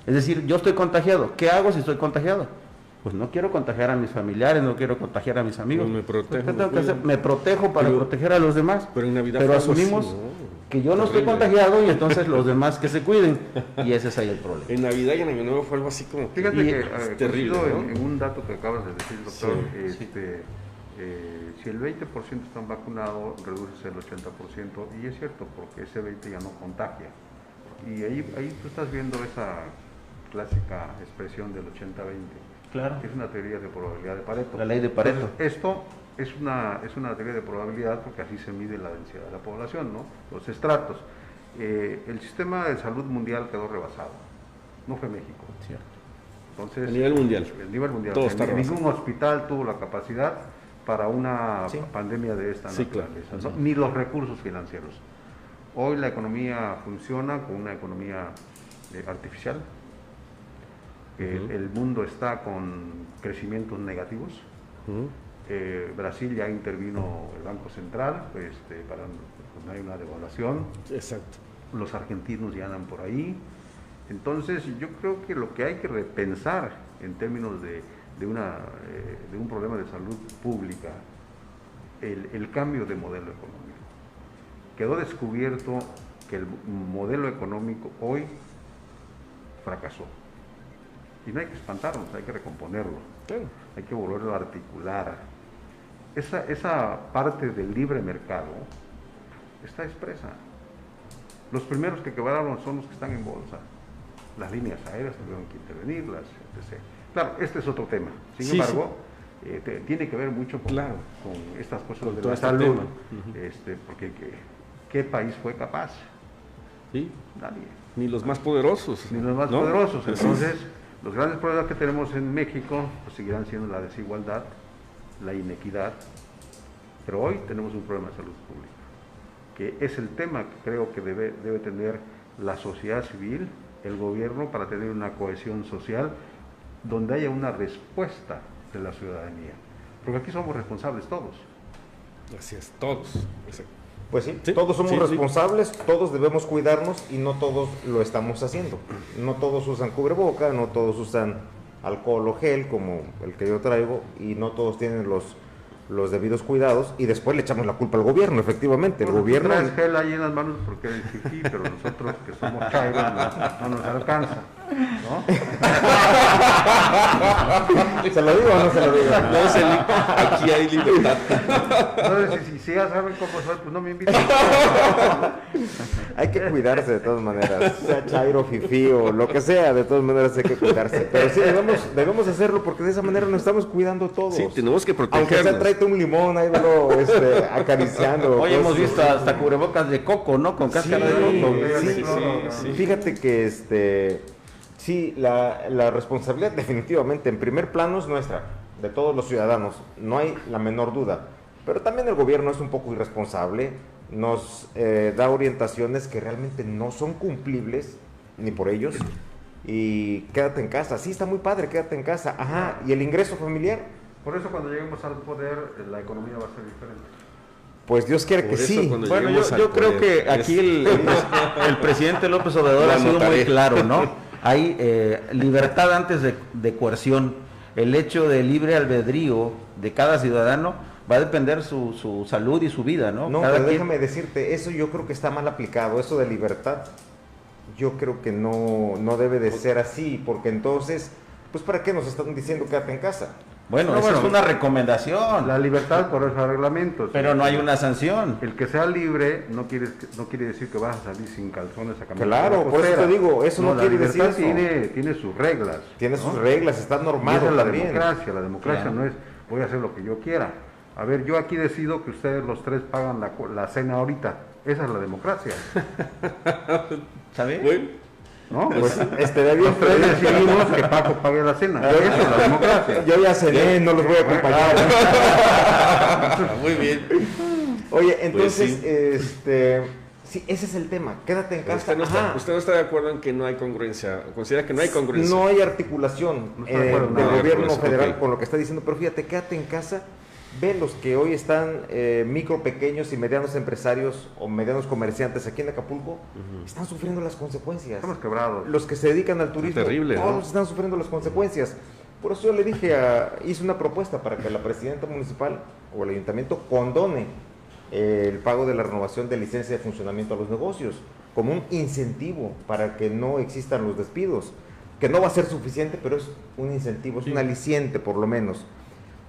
[SPEAKER 8] Es decir, yo estoy contagiado, ¿qué hago si estoy contagiado? Pues no quiero contagiar a mis familiares, no quiero contagiar a mis amigos.
[SPEAKER 6] Me protejo.
[SPEAKER 8] ¿Qué tengo que hacer? Me protejo para proteger a los demás.
[SPEAKER 6] Pero en Navidad
[SPEAKER 8] asumimos que yo no estoy contagiado y entonces los demás que se cuiden. Y ese es ahí el problema.
[SPEAKER 6] En Navidad y en Año Nuevo fue algo así como...
[SPEAKER 9] Fíjate que
[SPEAKER 6] es terrible, ¿no?
[SPEAKER 9] en un dato que acabas de decir, doctor, si el 20% están vacunados, reduce el 80%, y es cierto, porque ese 20% ya no contagia. Y ahí tú estás viendo esa clásica expresión del 80-20.
[SPEAKER 8] Claro.
[SPEAKER 9] Que es una teoría de probabilidad de Pareto.
[SPEAKER 8] La ley de Pareto.
[SPEAKER 9] Entonces, esto es una teoría de probabilidad porque así se mide la densidad de la población, ¿no? Los estratos. El sistema de salud mundial quedó rebasado. No fue México.
[SPEAKER 8] Cierto.
[SPEAKER 9] Entonces,
[SPEAKER 6] a nivel mundial.
[SPEAKER 9] A nivel mundial.
[SPEAKER 6] Todo está rebasado.
[SPEAKER 9] Ningún hospital tuvo la capacidad para una pandemia de esta naturaleza, ¿no? Ni los recursos financieros. Hoy la economía funciona con una economía artificial. El mundo está con crecimientos negativos. Brasil ya intervino el Banco Central para no hay una devaluación.
[SPEAKER 6] Exacto.
[SPEAKER 9] Los argentinos ya andan por ahí. Entonces yo creo que lo que hay que repensar en términos de un problema de salud pública, el cambio de modelo económico. Quedó descubierto que el modelo económico hoy fracasó. Y no hay que espantarnos, hay que recomponerlo, hay que volverlo a articular. Esa parte del libre mercado está expresa. Los primeros que quebraron son los que están en bolsa. Las líneas aéreas tuvieron que intervenir, etc. Claro, este es otro tema. Sin embargo, tiene que ver mucho con estas cosas de la salud. Porque ¿qué país fue capaz?
[SPEAKER 6] Sí.
[SPEAKER 9] Nadie.
[SPEAKER 6] Ni los más poderosos.
[SPEAKER 9] Ni los más poderosos. Entonces, los grandes problemas que tenemos en México pues seguirán siendo la desigualdad, la inequidad, pero hoy tenemos un problema de salud pública. que es el tema que creo que debe tener la sociedad civil, el gobierno, para tener una cohesión social donde haya una respuesta de la ciudadanía. Porque aquí somos responsables todos.
[SPEAKER 6] Así es, todos.
[SPEAKER 7] Pues sí, todos somos responsables, todos debemos cuidarnos y no todos lo estamos haciendo. No todos usan cubreboca, no todos usan alcohol o gel como el que yo traigo y no todos tienen los debidos cuidados y después le echamos la culpa al gobierno, efectivamente.
[SPEAKER 9] Bueno,
[SPEAKER 7] el gobierno
[SPEAKER 9] traes gel ahí en las manos porque eres fifí, pero nosotros que somos chairos no nos alcanza, ¿no?
[SPEAKER 7] ¿Se lo digo o no se lo digo?
[SPEAKER 6] No, aquí hay libertad.
[SPEAKER 9] Entonces, si ya saben cómo soy, pues no me inviten.
[SPEAKER 7] Hay que cuidarse de todas maneras, sea chairo, fifí o lo que sea, de todas maneras hay que cuidarse. Pero sí, debemos hacerlo porque de esa manera nos estamos cuidando todos.
[SPEAKER 6] Sí, tenemos que protegernos.
[SPEAKER 7] Aunque sea, tráete un limón, ahí velo acariciando.
[SPEAKER 8] Hoy hemos visto hasta cubrebocas de coco, ¿no? Con cáscara de coco.
[SPEAKER 7] Sí. Fíjate que sí, la responsabilidad definitivamente en primer plano es nuestra, de todos los ciudadanos, no hay la menor duda. Pero también el gobierno es un poco irresponsable, nos da orientaciones que realmente no son cumplibles, ni por ellos, y quédate en casa. Sí, está muy padre, quédate en casa. Ajá, ¿y el ingreso familiar?
[SPEAKER 9] Por eso cuando lleguemos al poder, la economía va a ser diferente.
[SPEAKER 7] Pues Dios quiere que sí.
[SPEAKER 8] Bueno, yo creo que aquí el presidente López Obrador ha sido muy claro, ¿no? Hay libertad antes de coerción. El hecho de libre albedrío de cada ciudadano va a depender su salud y su vida, ¿no?
[SPEAKER 7] No, pero déjame decirte, eso yo creo que está mal aplicado, eso de libertad. Yo creo que no debe de ser así, porque entonces, pues ¿para qué nos están diciendo quédate en casa?
[SPEAKER 8] Bueno, eso es una recomendación.
[SPEAKER 9] La libertad por esos reglamentos.
[SPEAKER 8] Pero no hay una sanción.
[SPEAKER 9] El que sea libre no quiere decir que vas a salir sin calzones a caminar.
[SPEAKER 7] Claro, por eso te digo, eso no quiere decir eso.
[SPEAKER 9] La libertad tiene sus reglas.
[SPEAKER 7] Tiene sus reglas, está normado también.
[SPEAKER 9] La democracia no es voy a hacer lo que yo quiera. A ver, yo aquí decido que ustedes los tres pagan la cena ahorita. Esa es la democracia.
[SPEAKER 8] ¿Sabes?
[SPEAKER 6] Bueno.
[SPEAKER 9] ¿No?
[SPEAKER 7] Pues estaría bien.
[SPEAKER 9] Nosotros decidimos que Paco pague la cena. Eso es la democracia.
[SPEAKER 7] Yo ya cené, no los voy a acompañar.
[SPEAKER 6] Muy bien.
[SPEAKER 7] Oye, entonces,
[SPEAKER 6] Pues
[SPEAKER 7] sí, ese es el tema. Quédate en casa.
[SPEAKER 6] Usted no está de acuerdo en que no hay congruencia. Considera que no hay congruencia.
[SPEAKER 7] No hay articulación del gobierno federal con lo que está diciendo. Pero fíjate, quédate en casa. Ve los que hoy están micro, pequeños y medianos empresarios o medianos comerciantes aquí en Acapulco, están sufriendo las consecuencias.
[SPEAKER 9] Estamos quebrados.
[SPEAKER 7] Los que se dedican al turismo,
[SPEAKER 6] terrible,
[SPEAKER 7] todos
[SPEAKER 6] ¿no?
[SPEAKER 7] están sufriendo las consecuencias. Por eso yo le dije, hice una propuesta para que la presidenta municipal o el ayuntamiento condone el pago de la renovación de licencia de funcionamiento a los negocios, como un incentivo para que no existan los despidos, que no va a ser suficiente, pero es un incentivo, es un aliciente por lo menos.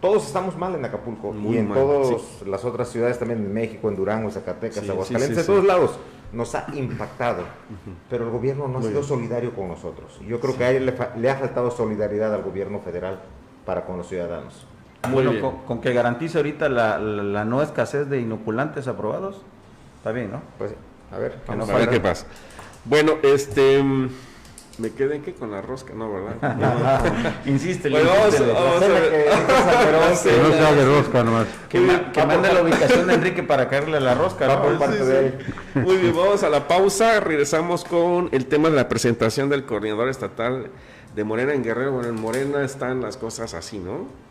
[SPEAKER 7] Todos estamos mal en Acapulco y en todas las otras ciudades también, en México, en Durango, Zacatecas, Aguascalientes, en todos lados nos ha impactado, pero el gobierno no ha sido solidario con nosotros. Yo creo que a él le ha faltado solidaridad al gobierno federal para con los ciudadanos.
[SPEAKER 8] Bueno, con que garantice ahorita la no escasez de inoculantes aprobados, está bien, ¿no?
[SPEAKER 7] Pues a ver,
[SPEAKER 6] vamos a ver qué pasa. Bueno, ¿me quedé en qué? Con la rosca, no, ¿verdad?
[SPEAKER 8] Insiste,
[SPEAKER 6] bueno, vamos a ver.
[SPEAKER 9] No se haga rosca nomás.
[SPEAKER 8] Que mande la ubicación de Enrique para caerle la rosca, ¿no?
[SPEAKER 7] Por parte de él.
[SPEAKER 6] Muy bien, vamos a la pausa. Regresamos con el tema de la presentación del coordinador estatal de Morena en Guerrero. Bueno, en Morena están las cosas así, ¿no?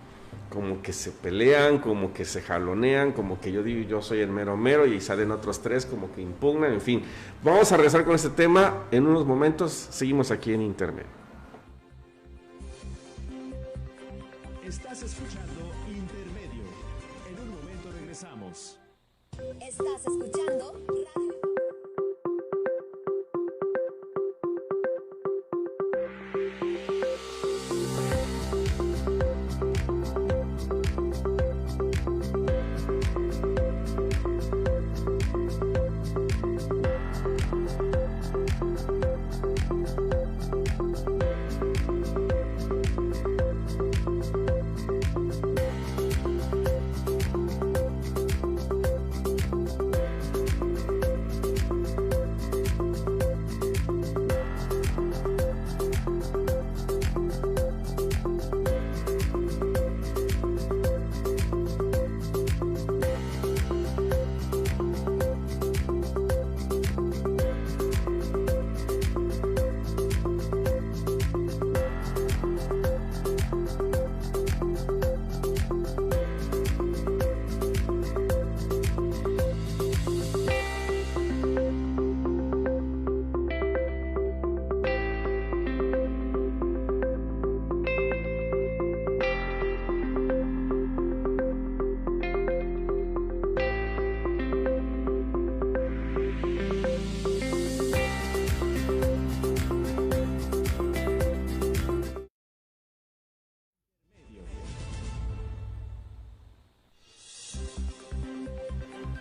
[SPEAKER 6] Como que se pelean, como que se jalonean, como que yo digo yo soy el mero mero y salen otros tres como que impugnan, en fin. Vamos a regresar con este tema en unos momentos, seguimos aquí en Intermedio.
[SPEAKER 2] Estás escuchando Intermedio. En un momento regresamos.
[SPEAKER 3] Estás escuchando Radio.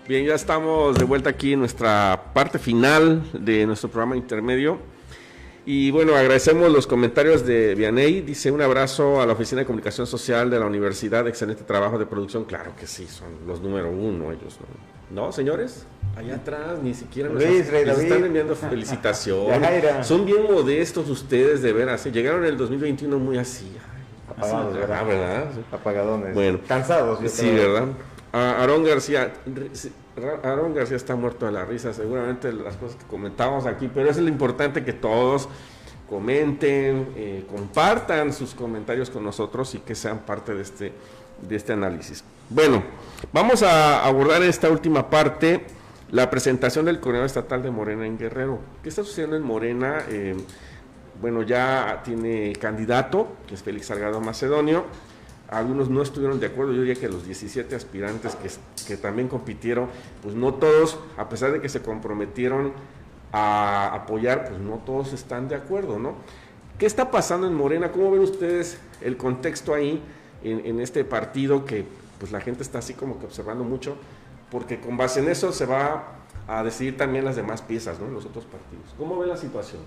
[SPEAKER 6] Bien, ya estamos de vuelta aquí en nuestra parte final de nuestro programa intermedio. Y bueno, agradecemos los comentarios de Vianey. Dice: un abrazo a la Oficina de Comunicación Social de la Universidad, excelente trabajo de producción. Claro que sí, son los número uno ellos, ¿no? ¿No, señores? Allá atrás ni siquiera nos están enviando felicitaciones. Son bien modestos ustedes, de veras. Llegaron en el 2021 muy así.
[SPEAKER 7] Apagados, ¿verdad?
[SPEAKER 6] ¿verdad?
[SPEAKER 7] Apagadones.
[SPEAKER 6] Bueno,
[SPEAKER 7] cansados.
[SPEAKER 6] Sí, ¿verdad? Aarón García está muerto de la risa, seguramente las cosas que comentábamos aquí, pero eso es lo importante, que todos comenten, compartan sus comentarios con nosotros y que sean parte de este análisis. Bueno, vamos a abordar en esta última parte la presentación del coordinador estatal de Morena en Guerrero. ¿Qué está sucediendo en Morena? Bueno, ya tiene candidato, que es Félix Salgado Macedonio. Algunos no estuvieron de acuerdo. Yo diría que los 17 aspirantes que también compitieron, pues no todos, a pesar de que se comprometieron a apoyar, pues no todos están de acuerdo, ¿no? ¿Qué está pasando en Morena? ¿Cómo ven ustedes el contexto ahí en este partido que pues la gente está así como que observando mucho? Porque con base en eso se va a decidir también las demás piezas, ¿no?, en los otros partidos. ¿Cómo ven la situación?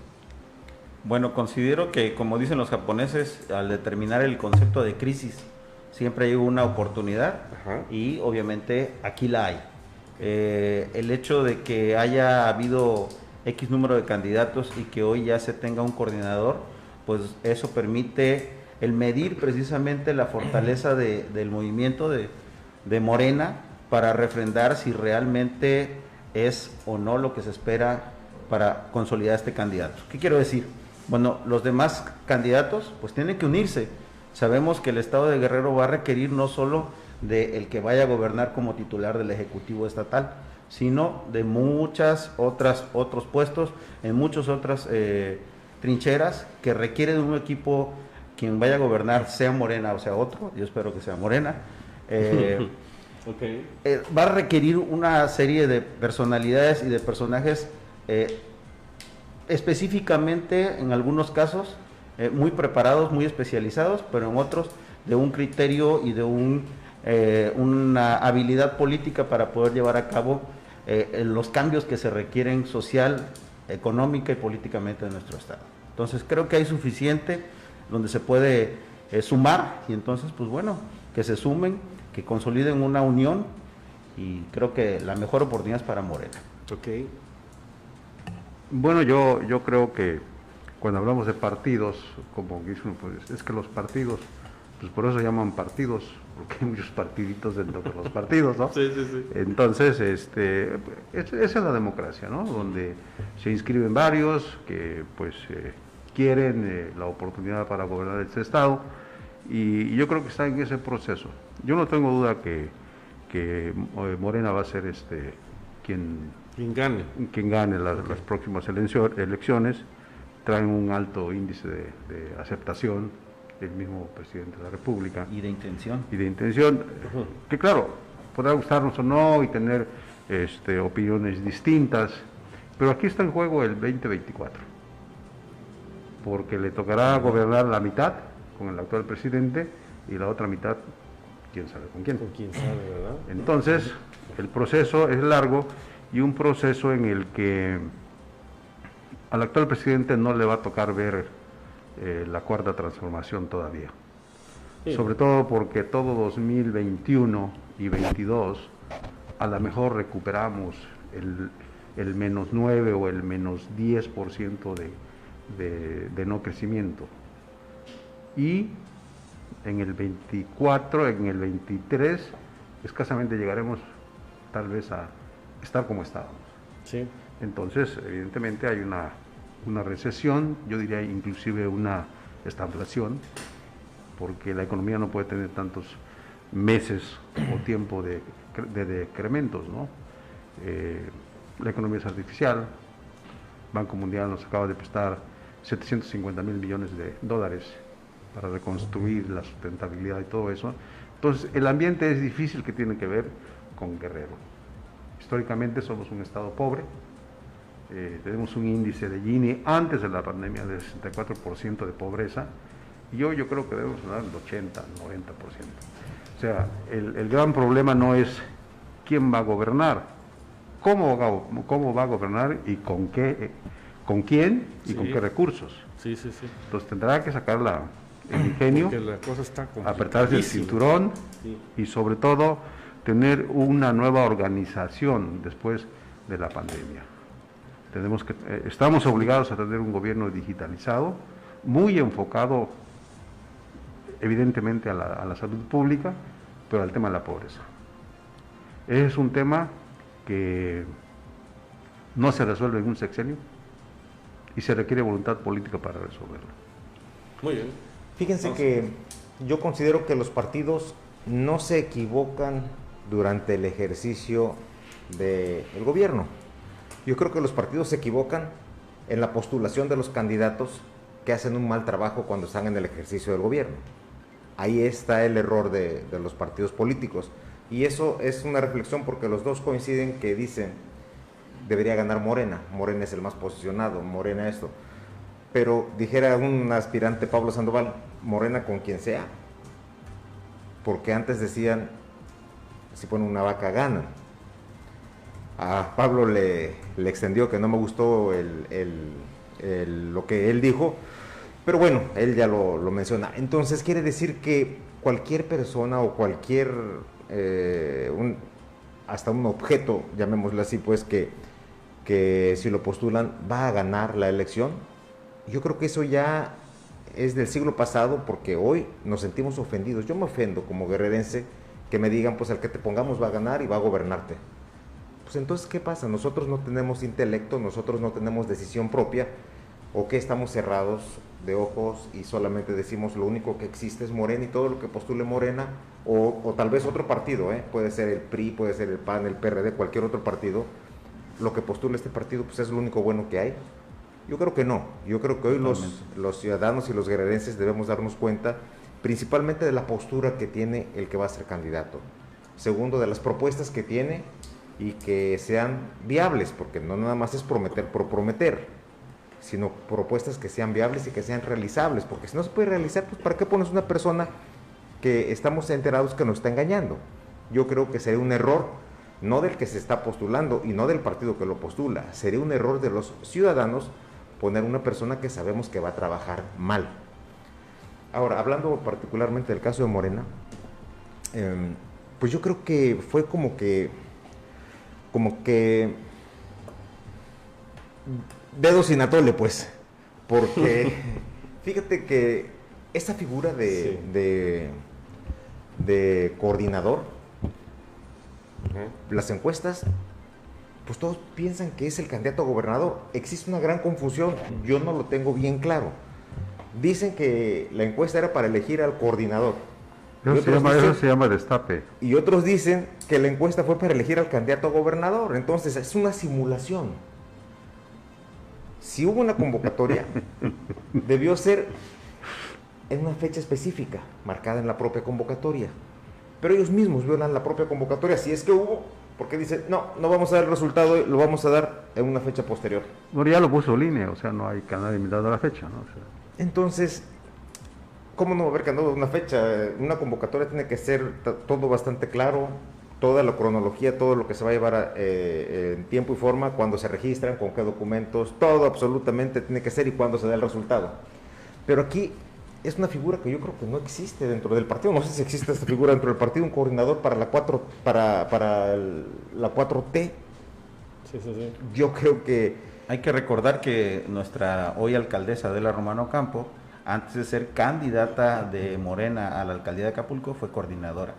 [SPEAKER 8] Bueno, considero que, como dicen los japoneses, al determinar el concepto de crisis, siempre hay una oportunidad. Ajá. Y obviamente aquí la hay. El hecho de que haya habido X número de candidatos y que hoy ya se tenga un coordinador, pues eso permite el medir precisamente la fortaleza del movimiento de Morena para refrendar si realmente es o no lo que se espera para consolidar este candidato. ¿Qué quiero decir? Bueno, los demás candidatos pues tienen que unirse. Sabemos que el estado de Guerrero va a requerir no solo del que vaya a gobernar como titular del Ejecutivo Estatal, sino de otros puestos, en muchas otras trincheras que requieren de un equipo, quien vaya a gobernar, sea Morena o sea otro, yo espero que sea Morena. Okay. Va a requerir una serie de personalidades y de personajes específicamente, en algunos casos, muy preparados, muy especializados, pero en otros de un criterio y de una habilidad política para poder llevar a cabo los cambios que se requieren social, económica y políticamente en nuestro estado. Entonces creo que hay suficiente donde se puede sumar, y entonces pues bueno, que se sumen, que consoliden una unión, y creo que la mejor oportunidad es para Morena.
[SPEAKER 6] Okay.
[SPEAKER 9] Bueno, yo creo que cuando hablamos de partidos, como dicen, pues es que los partidos, pues por eso llaman partidos, porque hay muchos partiditos dentro de los partidos, ¿no?
[SPEAKER 6] Sí, sí, sí.
[SPEAKER 9] Entonces, esa es la democracia, ¿no? Donde se inscriben varios que pues quieren la oportunidad para gobernar este estado, y yo creo que está en ese proceso. Yo no tengo duda que Morena va a ser quien gane las próximas elecciones. Traen un alto índice de aceptación, el mismo presidente de la República.
[SPEAKER 8] Y de intención.
[SPEAKER 9] Que claro, podrá gustarnos o no y tener opiniones distintas, pero aquí está en juego el 2024, porque le tocará gobernar la mitad con el actual presidente y la otra mitad, quién sabe con quién.
[SPEAKER 6] Con quién sabe, ¿verdad?
[SPEAKER 9] Entonces, el proceso es largo, y un proceso en el que al actual presidente no le va a tocar ver la cuarta transformación todavía. Sí. Sobre todo porque todo 2021 y 22 a lo mejor recuperamos el -9 o el -10% de no crecimiento. Y en el 24, en el 23, escasamente llegaremos tal vez a estar como estábamos.
[SPEAKER 6] Sí.
[SPEAKER 9] Entonces, evidentemente hay una recesión, yo diría inclusive una estanflación, porque la economía no puede tener tantos meses o tiempo de decrementos, ¿no? La economía es artificial. Banco Mundial nos acaba de prestar 750,000 millones de dólares para reconstruir la sustentabilidad y todo eso. Entonces, el ambiente es difícil, que tiene que ver con Guerrero. Históricamente somos un estado pobre, tenemos un índice de Gini antes de la pandemia de 64% de pobreza, y hoy yo creo que debemos hablar del 80, 90%. O sea, el gran problema no es quién va a gobernar, cómo va a gobernar y con quién y con qué recursos.
[SPEAKER 6] Sí.
[SPEAKER 9] Entonces tendrá que sacar el ingenio,
[SPEAKER 6] la cosa está
[SPEAKER 9] apretarse el cinturón y sobre todo tener una nueva organización después de la pandemia. Estamos obligados a tener un gobierno digitalizado, muy enfocado evidentemente a la salud pública, pero al tema de la pobreza. Es un tema que no se resuelve en un sexenio y se requiere voluntad política para resolverlo.
[SPEAKER 6] Muy bien.
[SPEAKER 7] Fíjense que yo considero que los partidos no se equivocan durante el ejercicio del gobierno. Yo creo que los partidos se equivocan en la postulación de los candidatos que hacen un mal trabajo cuando están en el ejercicio del gobierno. Ahí está el error de los partidos políticos. Y eso es una reflexión porque los dos coinciden que dicen, debería ganar Morena. Morena es el más posicionado, Morena esto. Pero dijera un aspirante, Pablo Sandoval, Morena con quien sea. Porque antes decían, si ponen una vaca ganan. A Pablo le extendió que no me gustó lo que él dijo, pero bueno, él ya lo menciona. Entonces quiere decir que cualquier persona o cualquier, hasta un objeto, llamémoslo así, pues que si lo postulan va a ganar la elección. Yo creo que eso ya es del siglo pasado porque hoy nos sentimos ofendidos. Yo me ofendo como guerrerense que me digan, pues al que te pongamos va a ganar y va a gobernarte. Pues entonces, ¿qué pasa? Nosotros no tenemos intelecto, nosotros no tenemos decisión propia, o que estamos cerrados de ojos y solamente decimos lo único que existe es Morena y todo lo que postule Morena, o tal vez otro partido, puede ser el PRI, puede ser el PAN, el PRD, cualquier otro partido, lo que postule este partido pues es lo único bueno que hay. Yo creo que no, yo creo que hoy los ciudadanos y los guerrerenses debemos darnos cuenta principalmente de la postura que tiene el que va a ser candidato, segundo de las propuestas que tiene y que sean viables, porque no nada más es prometer por prometer, sino propuestas que sean viables y que sean realizables, porque si no se puede realizar, pues ¿para qué pones una persona que estamos enterados que nos está engañando? Yo creo que sería un error, no del que se está postulando y no del partido que lo postula, sería un error de los ciudadanos poner una persona que sabemos que va a trabajar mal. Ahora, hablando particularmente del caso de Morena, pues yo creo que fue como que dedo sin atole, pues, porque fíjate que esa figura de coordinador, las encuestas, pues todos piensan que es el candidato a gobernador. Existe una gran confusión, yo no lo tengo bien claro. Dicen que la encuesta era para elegir al coordinador.
[SPEAKER 9] Eso se llama destape.
[SPEAKER 7] Y otros dicen que la encuesta fue para elegir al candidato a gobernador. Entonces es una simulación. Si hubo una convocatoria, debió ser en una fecha específica, marcada en la propia convocatoria. Pero ellos mismos violan la propia convocatoria, si es que hubo, porque dicen, no vamos a dar el resultado, lo vamos a dar en una fecha posterior.
[SPEAKER 9] Bueno, ya lo puso línea, o sea, no hay canal invitado a la fecha, ¿no? O sea,
[SPEAKER 7] entonces, ¿cómo no va a haber canal una fecha? Una convocatoria tiene que ser todo bastante claro, toda la cronología, todo lo que se va a llevar en tiempo y forma, cuando se registran, con qué documentos, todo absolutamente tiene que ser y cuándo se da el resultado. Pero aquí es una figura que yo creo que no existe dentro del partido. No sé si existe esta figura dentro del partido, un coordinador para la 4T.
[SPEAKER 6] Sí.
[SPEAKER 7] Yo creo que
[SPEAKER 8] hay que recordar que nuestra hoy alcaldesa Adela Romano Campo, antes de ser candidata de Morena a la alcaldía de Acapulco, fue coordinadora.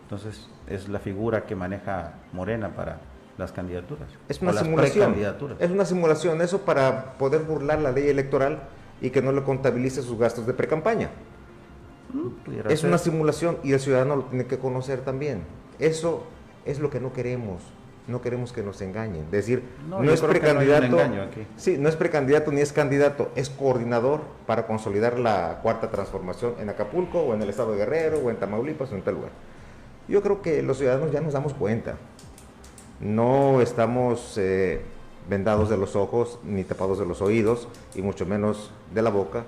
[SPEAKER 8] Entonces, es la figura que maneja Morena para las candidaturas.
[SPEAKER 7] Es una simulación. Es una simulación, eso para poder burlar la ley electoral y que no le contabilice sus gastos de precampaña. Es una simulación y el ciudadano lo tiene que conocer también. Eso es lo que no queremos. No queremos que nos engañen. Es decir, no es precandidato. No es precandidato ni es candidato, es coordinador para consolidar la cuarta transformación en Acapulco o en el estado de Guerrero o en Tamaulipas o en tal lugar. Yo creo que los ciudadanos ya nos damos cuenta. No estamos vendados de los ojos ni tapados de los oídos y mucho menos de la boca.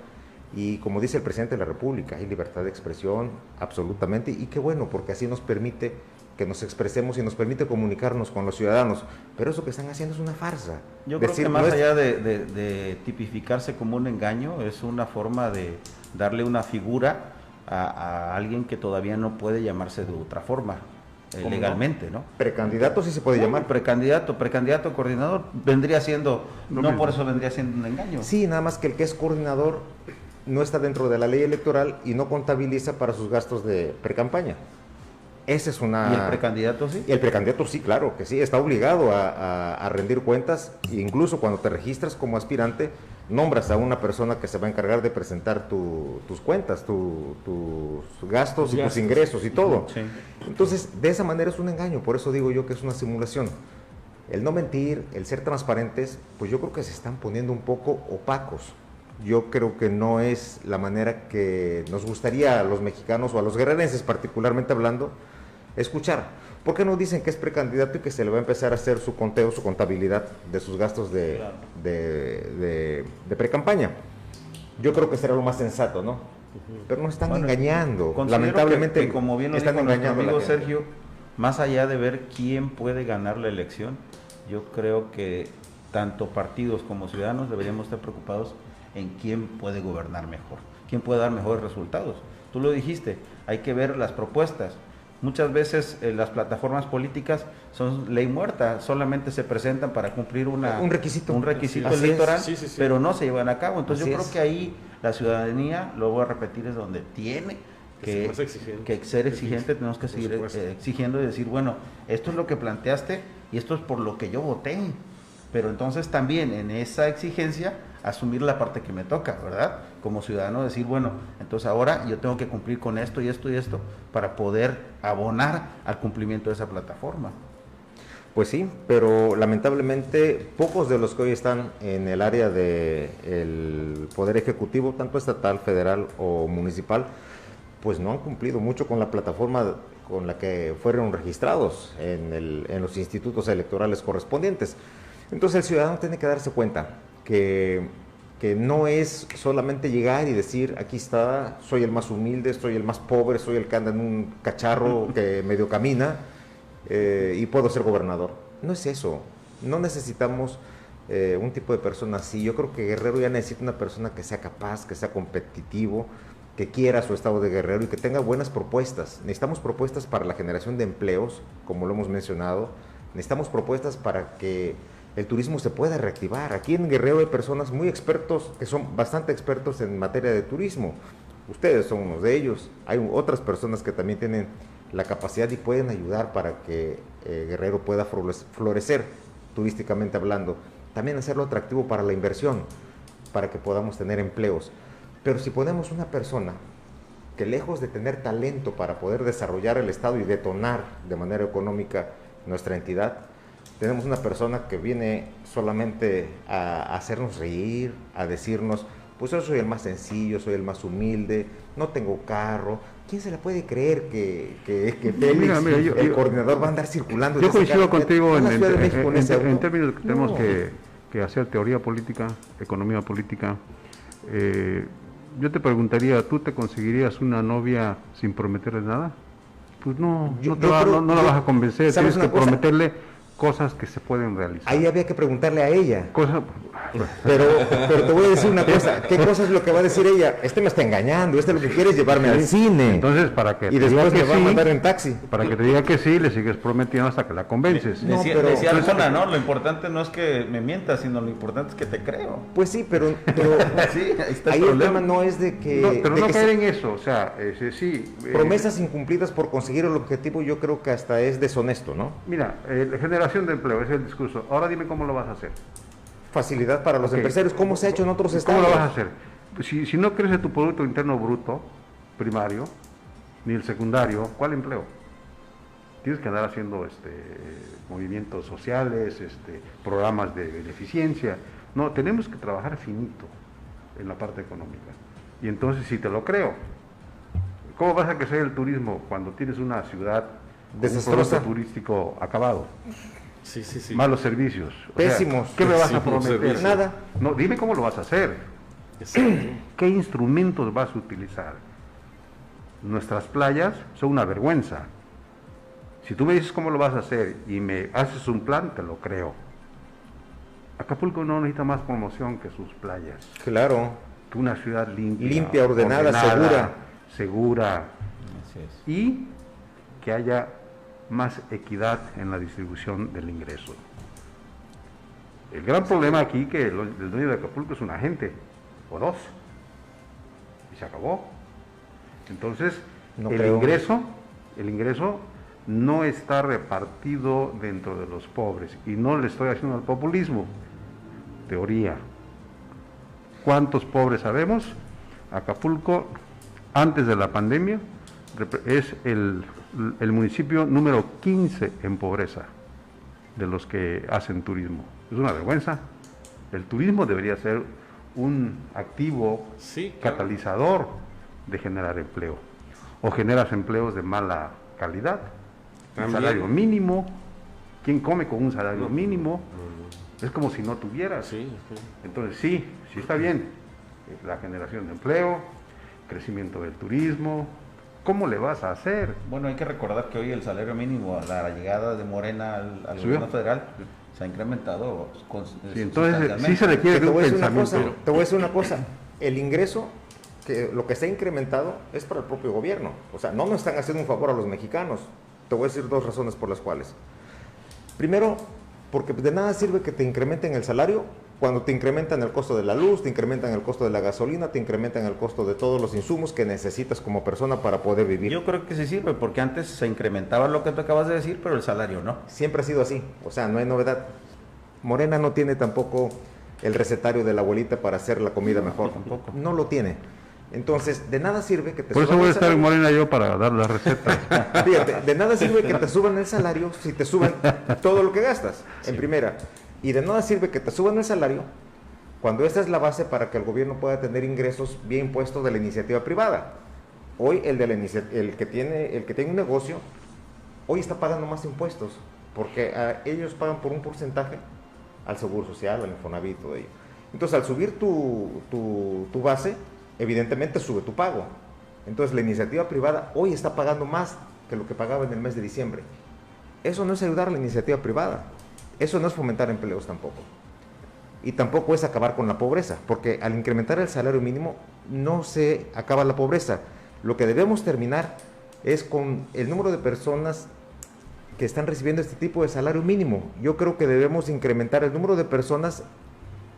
[SPEAKER 7] Y como dice el presidente de la República, hay libertad de expresión absolutamente, y qué bueno, porque así nos permite que nos expresemos y nos permite comunicarnos con los ciudadanos, pero eso que están haciendo es una farsa.
[SPEAKER 8] Yo creo que más allá de tipificarse como un engaño, es una forma de darle una figura a alguien que todavía no puede llamarse de otra forma, legalmente, ¿no?
[SPEAKER 7] Precandidato sí se puede llamar.
[SPEAKER 8] Precandidato, coordinador, vendría siendo, no por eso vendría siendo un engaño.
[SPEAKER 7] Sí, nada más que el que es coordinador no está dentro de la ley electoral y no contabiliza para sus gastos de precampaña. Esa es una...
[SPEAKER 8] ¿Y el precandidato sí?
[SPEAKER 7] Y el precandidato sí, claro que sí, está obligado a rendir cuentas, e incluso cuando te registras como aspirante, nombras a una persona que se va a encargar de presentar tus cuentas, tus gastos y tus ingresos y todo.
[SPEAKER 8] Sí.
[SPEAKER 7] Entonces, de esa manera es un engaño, por eso digo yo que es una simulación. El no mentir, el ser transparentes, pues yo creo que se están poniendo un poco opacos. Yo creo que no es la manera que nos gustaría a los mexicanos o a los guerrerenses particularmente hablando escuchar. ¿Por qué no dicen que es precandidato y que se le va a empezar a hacer su conteo, su contabilidad de sus gastos de precampaña? Yo creo que será lo más sensato, ¿no? Pero nos están engañando. Lamentablemente,
[SPEAKER 8] que como bien lo
[SPEAKER 7] están
[SPEAKER 8] dijo nuestro
[SPEAKER 7] engañando
[SPEAKER 8] amigo Sergio, más allá de ver quién puede ganar la elección, yo creo que tanto partidos como ciudadanos deberíamos estar preocupados en quién puede gobernar mejor, quién puede dar mejores resultados. Tú lo dijiste, hay que ver las propuestas. Muchas veces las plataformas políticas son ley muerta, solamente se presentan para cumplir un requisito electoral, pero no se llevan a cabo. Entonces yo creo que ahí la ciudadanía, lo voy a repetir, es donde tiene que ser exigente, tenemos que seguir exigiendo y decir, bueno, esto es lo que planteaste y esto es por lo que yo voté, pero entonces también en esa exigencia asumir la parte que me toca, ¿verdad? Como ciudadano decir, bueno, entonces ahora yo tengo que cumplir con esto y esto y esto para poder abonar al cumplimiento de esa plataforma.
[SPEAKER 7] Pues sí, pero lamentablemente pocos de los que hoy están en el área del Poder Ejecutivo, tanto estatal, federal o municipal, pues no han cumplido mucho con la plataforma con la que fueron registrados en los institutos electorales correspondientes. Entonces el ciudadano tiene que darse cuenta que no es solamente llegar y decir, aquí está, soy el más humilde, soy el más pobre, soy el que anda en un cacharro que medio camina y puedo ser gobernador. No es eso, no necesitamos un tipo de persona así. Yo creo que Guerrero ya necesita una persona que sea capaz, que sea competitivo, que quiera su estado de Guerrero y que tenga buenas propuestas. Necesitamos propuestas para la generación de empleos, como lo hemos mencionado. Necesitamos propuestas para que el turismo se pueda reactivar. Aquí en Guerrero hay personas muy expertos, que son bastante expertos en materia de turismo. Ustedes son unos de ellos. Hay otras personas que también tienen la capacidad y pueden ayudar para que Guerrero pueda florecer turísticamente hablando. También hacerlo atractivo para la inversión, para que podamos tener empleos. Pero si ponemos una persona que lejos de tener talento para poder desarrollar el Estado y detonar de manera económica nuestra entidad, tenemos una persona que viene solamente a hacernos reír, a decirnos, pues yo soy el más sencillo, soy el más humilde, no tengo carro. ¿Quién se la puede creer que Félix, el coordinador, va a andar circulando?
[SPEAKER 9] Yo coincido contigo en términos de que tenemos que hacer teoría política, economía política. Yo te preguntaría, ¿tú te conseguirías una novia sin prometerle nada? Pues no la vas a convencer, tienes que prometerle cosas que se pueden realizar.
[SPEAKER 7] Ahí había que preguntarle a ella. Pero te voy a decir una cosa, ¿qué cosa es lo que va a decir ella? Este me está engañando, este lo que quiere es llevarme al cine.
[SPEAKER 9] Entonces, para que
[SPEAKER 7] y después me va a mandar en taxi.
[SPEAKER 9] Para que te diga que sí, le sigues prometiendo hasta que la convences.
[SPEAKER 8] Decía Arjona, ¿no? Lo importante no es que me mientas, sino lo importante es que te creo.
[SPEAKER 7] Pues sí, pero sí, ahí el tema no es de que...
[SPEAKER 9] No, pero no caer en eso, o sea, sí...
[SPEAKER 7] promesas incumplidas por conseguir el objetivo, yo creo que hasta es deshonesto, ¿no?
[SPEAKER 9] Mira, generación de empleo, ese es el discurso. Ahora dime cómo lo vas a hacer.
[SPEAKER 7] Facilidad para los empresarios, ¿cómo se ha hecho en otros estados?
[SPEAKER 9] ¿Cómo lo vas a hacer? Si no crece tu Producto Interno Bruto primario, ni el secundario, ¿cuál empleo? Tienes que andar haciendo movimientos sociales, programas de beneficencia. No, tenemos que trabajar finito en la parte económica. Y entonces, si te lo creo, ¿cómo vas a crecer el turismo cuando tienes una ciudad desastrosa, un producto turístico acabado?
[SPEAKER 6] Sí.
[SPEAKER 9] Malos servicios.
[SPEAKER 7] Pésimos.
[SPEAKER 9] ¿Qué me vas a prometer?
[SPEAKER 7] Servicios. Nada.
[SPEAKER 9] No, dime cómo lo vas a hacer. ¿Qué instrumentos vas a utilizar? Nuestras playas son una vergüenza. Si tú me dices cómo lo vas a hacer y me haces un plan, te lo creo. Acapulco no necesita más promoción que sus playas.
[SPEAKER 7] Claro.
[SPEAKER 9] Que una ciudad limpia.
[SPEAKER 7] Limpia, ordenada,
[SPEAKER 9] segura. Y que haya más equidad en la distribución del ingreso. El gran problema aquí es que el dueño de Acapulco es un agente, o dos, y se acabó. Entonces, el ingreso no está repartido dentro de los pobres, y no le estoy haciendo al populismo. Teoría. ¿Cuántos pobres sabemos? Acapulco, antes de la pandemia, es el municipio número 15 en pobreza de los que hacen turismo. Es una vergüenza. El turismo debería ser un activo catalizador de generar empleo. O generas empleos de mala calidad. Un salario mínimo. ¿Quién come con un salario mínimo? Es como si no tuvieras. Entonces sí está bien. La generación de empleo, crecimiento del turismo. ¿Cómo le vas a hacer?
[SPEAKER 8] Bueno, hay que recordar que hoy el salario mínimo a la llegada de Morena al gobierno federal se ha incrementado.
[SPEAKER 9] Entonces sí se le quiere un pensamiento.
[SPEAKER 7] Te voy a decir una cosa, el ingreso, lo que está incrementado es para el propio gobierno. O sea, no nos están haciendo un favor a los mexicanos. Te voy a decir dos razones por las cuales. Primero, porque de nada sirve que te incrementen el salario cuando te incrementan el costo de la luz, te incrementan el costo de la gasolina, te incrementan el costo de todos los insumos que necesitas como persona para poder vivir.
[SPEAKER 8] Yo creo que sí sirve, porque antes se incrementaba lo que tú acabas de decir, pero el salario no.
[SPEAKER 7] Siempre ha sido así, o sea, no hay novedad. Morena no tiene tampoco el recetario de la abuelita para hacer la comida mejor.
[SPEAKER 8] Tampoco.
[SPEAKER 7] No lo tiene. Entonces, de nada sirve que te
[SPEAKER 9] Por
[SPEAKER 7] suban
[SPEAKER 9] eso voy a
[SPEAKER 7] el
[SPEAKER 9] estar en
[SPEAKER 7] salario.
[SPEAKER 9] Morena yo para dar la receta.
[SPEAKER 7] Fíjate, de nada sirve que te suban el salario si te suben todo lo que gastas, en primera. Y de nada sirve que te suban el salario cuando esta es la base para que el gobierno pueda tener ingresos bien puestos de la iniciativa privada. Hoy el que tiene un negocio, hoy está pagando más impuestos, porque ellos pagan por un porcentaje al Seguro Social, al Infonavit, todo ello. Entonces, al subir tu base, evidentemente sube tu pago. Entonces, la iniciativa privada hoy está pagando más que lo que pagaba en el mes de diciembre. Eso no es ayudar a la iniciativa privada. Eso no es fomentar empleos tampoco. Y tampoco es acabar con la pobreza, porque al incrementar el salario mínimo no se acaba la pobreza. Lo que debemos terminar es con el número de personas que están recibiendo este tipo de salario mínimo. Yo creo que debemos incrementar el número de personas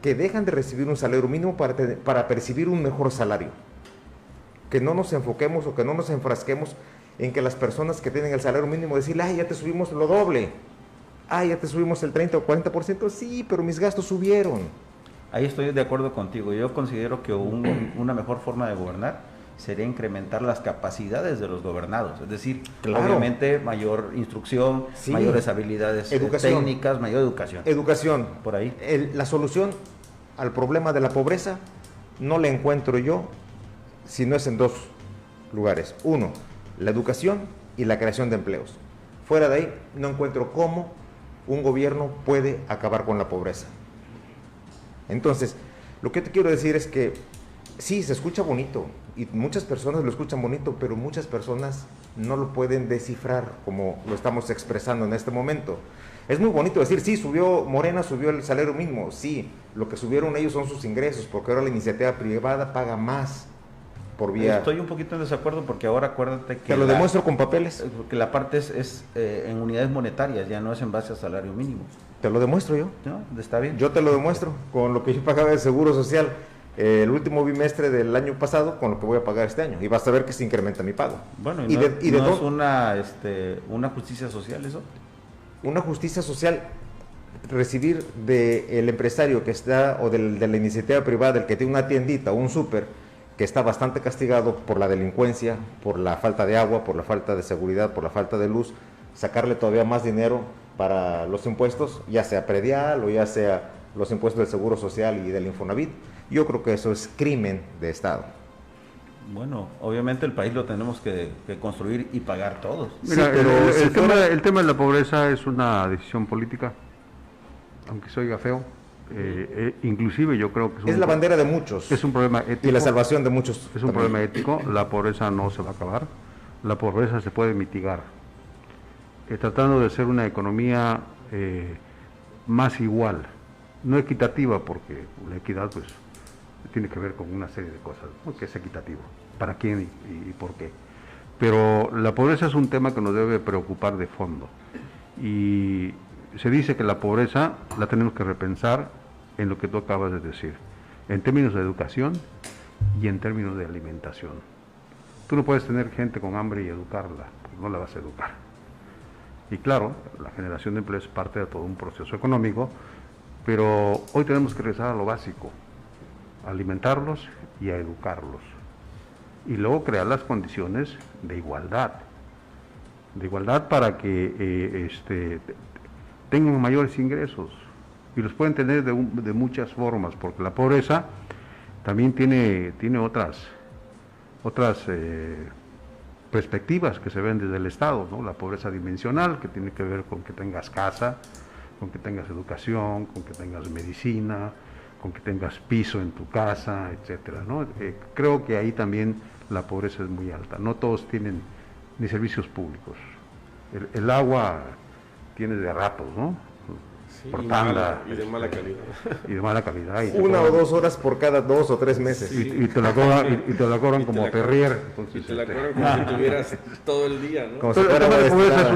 [SPEAKER 7] que dejan de recibir un salario mínimo para percibir un mejor salario. Que no nos enfoquemos o que no nos enfrasquemos en que las personas que tienen el salario mínimo decirle, ay, ya te subimos lo doble. Ya te subimos el 30 o 40%, sí, pero mis gastos subieron.
[SPEAKER 8] Ahí estoy de acuerdo contigo. Yo considero que una mejor forma de gobernar sería incrementar las capacidades de los gobernados. Es decir, obviamente mayor instrucción, mayores habilidades técnicas, mayor educación.
[SPEAKER 7] Educación.
[SPEAKER 8] Por ahí.
[SPEAKER 7] La solución al problema de la pobreza no la encuentro yo si no es en dos lugares. Uno, la educación y la creación de empleos. Fuera de ahí, no encuentro cómo un gobierno puede acabar con la pobreza. Entonces, lo que te quiero decir es que sí, se escucha bonito y muchas personas lo escuchan bonito, pero muchas personas no lo pueden descifrar como lo estamos expresando en este momento. Es muy bonito decir, sí, Morena subió el salario mínimo, sí, lo que subieron ellos son sus ingresos, porque ahora la iniciativa privada paga más por vía...
[SPEAKER 8] Estoy un poquito en desacuerdo porque ahora acuérdate que...
[SPEAKER 7] Te lo demuestro con papeles.
[SPEAKER 8] Porque la parte es en unidades monetarias, ya no es en base a salario mínimo.
[SPEAKER 7] Te lo demuestro yo.
[SPEAKER 8] No, está bien.
[SPEAKER 7] Yo te lo demuestro con lo que yo pagaba de Seguro Social el último bimestre del año pasado con lo que voy a pagar este año. Y vas a ver que se incrementa mi pago.
[SPEAKER 8] Bueno, ¿no es una justicia social eso?
[SPEAKER 7] Una justicia social, recibir del empresario que está, o de la iniciativa privada, el que tiene una tiendita o un súper, que está bastante castigado por la delincuencia, por la falta de agua, por la falta de seguridad, por la falta de luz, sacarle todavía más dinero para los impuestos, ya sea predial o ya sea los impuestos del Seguro Social y del Infonavit. Yo creo que eso es crimen de Estado.
[SPEAKER 8] Bueno, obviamente el país lo tenemos que construir y pagar todos.
[SPEAKER 9] Mira, sí, pero el tema de la pobreza es una decisión política, aunque se oiga feo. Inclusive yo creo que
[SPEAKER 7] es la bandera de muchos,
[SPEAKER 9] es un problema ético
[SPEAKER 7] y la salvación de muchos
[SPEAKER 9] es un problema ético. La pobreza no se va a acabar, la pobreza se puede mitigar. tratando de ser una economía más igual, no equitativa, porque la equidad pues tiene que ver con una serie de cosas, ¿no? Que es equitativo, para quién y por qué. Pero la pobreza es un tema que nos debe preocupar de fondo, y se dice que la pobreza la tenemos que repensar en lo que tú acabas de decir, en términos de educación y en términos de alimentación. Tú no puedes tener gente con hambre y educarla, pues no la vas a educar. Y claro, la generación de empleo es parte de todo un proceso económico, pero hoy tenemos que regresar a lo básico, a alimentarlos y a educarlos. Y luego crear las condiciones de igualdad para que tengan mayores ingresos, y los pueden tener de muchas formas, porque la pobreza también tiene otras perspectivas que se ven desde el Estado, ¿no? La pobreza dimensional, que tiene que ver con que tengas casa, con que tengas educación, con que tengas medicina, con que tengas piso en tu casa, etcétera, ¿no? Creo que ahí también la pobreza es muy alta. No todos tienen ni servicios públicos. El agua tiene de ratos, ¿no?
[SPEAKER 6] Sí,
[SPEAKER 9] por
[SPEAKER 6] y
[SPEAKER 9] tanda.
[SPEAKER 6] Y de mala calidad.
[SPEAKER 9] Y de mala calidad. Y
[SPEAKER 7] 1 o 2 horas por cada 2 o 3 meses.
[SPEAKER 6] Sí.
[SPEAKER 9] y te la cobran como a perrier.
[SPEAKER 6] Y te la cobran como si tuvieras todo el día, ¿no?
[SPEAKER 7] Como si
[SPEAKER 9] Pero el
[SPEAKER 7] fuera
[SPEAKER 9] tema de pobreza
[SPEAKER 7] destinada.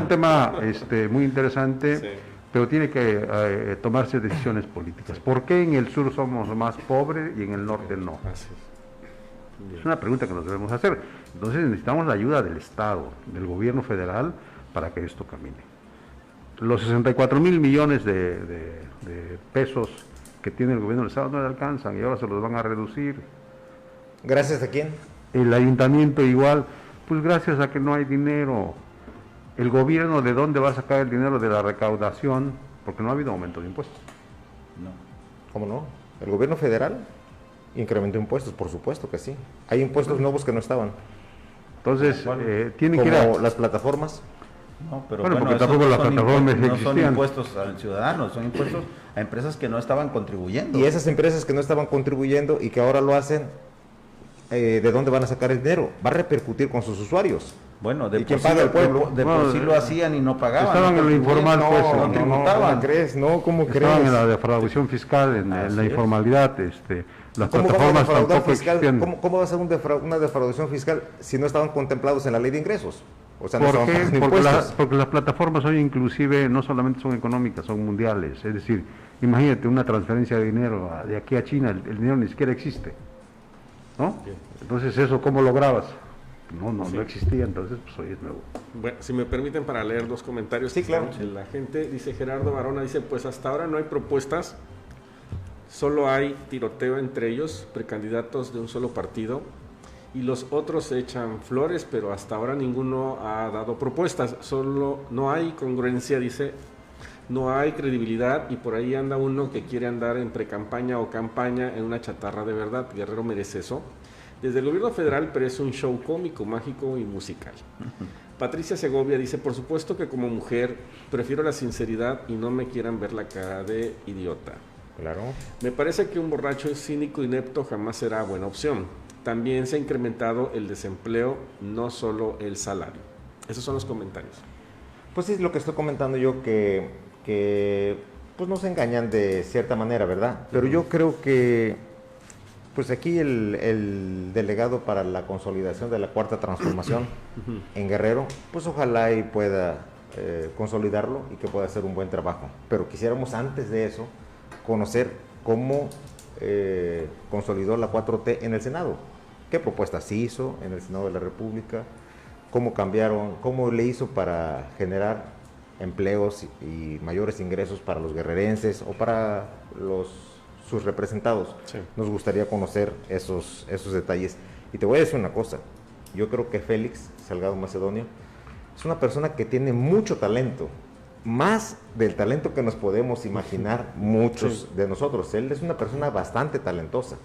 [SPEAKER 9] es un tema muy interesante,
[SPEAKER 6] Sí.
[SPEAKER 9] pero tiene que tomarse decisiones políticas. ¿Por qué en el sur somos más pobres y en el norte no?
[SPEAKER 6] Así es.
[SPEAKER 9] Es una pregunta que nos debemos hacer. Entonces necesitamos la ayuda del Estado, del gobierno federal, para que esto camine. Los 64,000 millones de pesos que tiene el gobierno del Estado no le alcanzan, y ahora se los van a reducir.
[SPEAKER 7] ¿Gracias a quién?
[SPEAKER 9] El ayuntamiento igual, pues gracias a que no hay dinero. El gobierno, ¿de dónde va a sacar el dinero? De la recaudación, porque no ha habido aumento de impuestos.
[SPEAKER 7] ¿Cómo no? ¿El gobierno federal incrementó impuestos? Por supuesto que sí. Hay impuestos nuevos que no estaban.
[SPEAKER 9] Entonces, tienen que ir a...
[SPEAKER 7] Como las plataformas.
[SPEAKER 8] No, pero
[SPEAKER 9] Bueno,
[SPEAKER 8] bueno,
[SPEAKER 9] porque
[SPEAKER 8] esos
[SPEAKER 9] tampoco las
[SPEAKER 8] son
[SPEAKER 9] plataformas
[SPEAKER 8] no son
[SPEAKER 9] existían.
[SPEAKER 8] impuestos al ciudadano, son impuestos a empresas que no estaban contribuyendo.
[SPEAKER 7] Y esas empresas que no estaban contribuyendo y que ahora lo hacen, ¿de dónde van a sacar el dinero? Va a repercutir con sus usuarios.
[SPEAKER 8] Bueno,
[SPEAKER 7] ¿Y quién paga? El pueblo.
[SPEAKER 8] de por sí lo hacían y no pagaban.
[SPEAKER 9] Estaban en lo informal,
[SPEAKER 8] no,
[SPEAKER 9] pues,
[SPEAKER 8] no,
[SPEAKER 9] no,
[SPEAKER 8] tributaban.
[SPEAKER 7] ¿Cómo crees? No, ¿cómo crees?
[SPEAKER 9] Estaban en la defraudación fiscal, en
[SPEAKER 8] Así
[SPEAKER 9] la
[SPEAKER 8] es.
[SPEAKER 9] informalidad, las
[SPEAKER 7] ¿Cómo
[SPEAKER 9] plataformas
[SPEAKER 7] vamos a defraudar
[SPEAKER 9] tampoco
[SPEAKER 7] fiscal?
[SPEAKER 9] existían.
[SPEAKER 7] ¿Cómo va a ser una defraudación fiscal si no estaban contemplados en la ley de ingresos? O sea, no
[SPEAKER 9] ¿Por
[SPEAKER 7] estaban
[SPEAKER 9] qué?
[SPEAKER 7] pagando
[SPEAKER 9] Porque,
[SPEAKER 7] impuestos.
[SPEAKER 9] porque las plataformas hoy inclusive no solamente son económicas, son mundiales. Es decir, imagínate una transferencia de dinero de aquí a China, el dinero ni siquiera existe, ¿no? Entonces, ¿eso cómo lo grabas? No existía, entonces pues hoy es nuevo.
[SPEAKER 6] Bueno, si me permiten para leer 2 comentarios.
[SPEAKER 7] Sí,
[SPEAKER 6] que
[SPEAKER 7] claro.
[SPEAKER 6] están de la gente, dice Gerardo Barona, dice, pues hasta ahora no hay propuestas, solo hay tiroteo entre ellos, precandidatos de un solo partido, y los otros se echan flores, pero hasta ahora ninguno ha dado propuestas, solo no hay congruencia, dice, no hay credibilidad, y por ahí anda uno que quiere andar en precampaña o campaña en una chatarra de verdad. Guerrero merece eso. Desde el gobierno federal parece un show cómico, mágico y musical. Patricia Segovia dice, por supuesto que como mujer prefiero la sinceridad y no me quieran ver la cara de idiota.
[SPEAKER 7] Claro.
[SPEAKER 6] Me parece que un borracho cínico inepto jamás será buena opción. También se ha incrementado el desempleo, no solo el salario. Esos son los comentarios.
[SPEAKER 7] Pues es lo que estoy comentando yo, que pues nos engañan de cierta manera, ¿verdad? Pero yo creo que pues aquí el delegado para la consolidación de la Cuarta Transformación en Guerrero, pues ojalá y pueda consolidarlo y que pueda hacer un buen trabajo. Pero quisiéramos antes de eso conocer cómo consolidó la 4T en el Senado. ¿Qué propuestas hizo en el Senado de la República? ¿Cómo cambiaron? ¿Cómo le hizo para generar empleos y mayores ingresos para los guerrerenses o para sus representados?
[SPEAKER 6] Sí.
[SPEAKER 7] Nos gustaría conocer esos detalles. Y te voy a decir una cosa, yo creo que Félix Salgado Macedonio es una persona que tiene mucho talento, más del talento que nos podemos imaginar muchos de nosotros. Él es una persona bastante talentosa.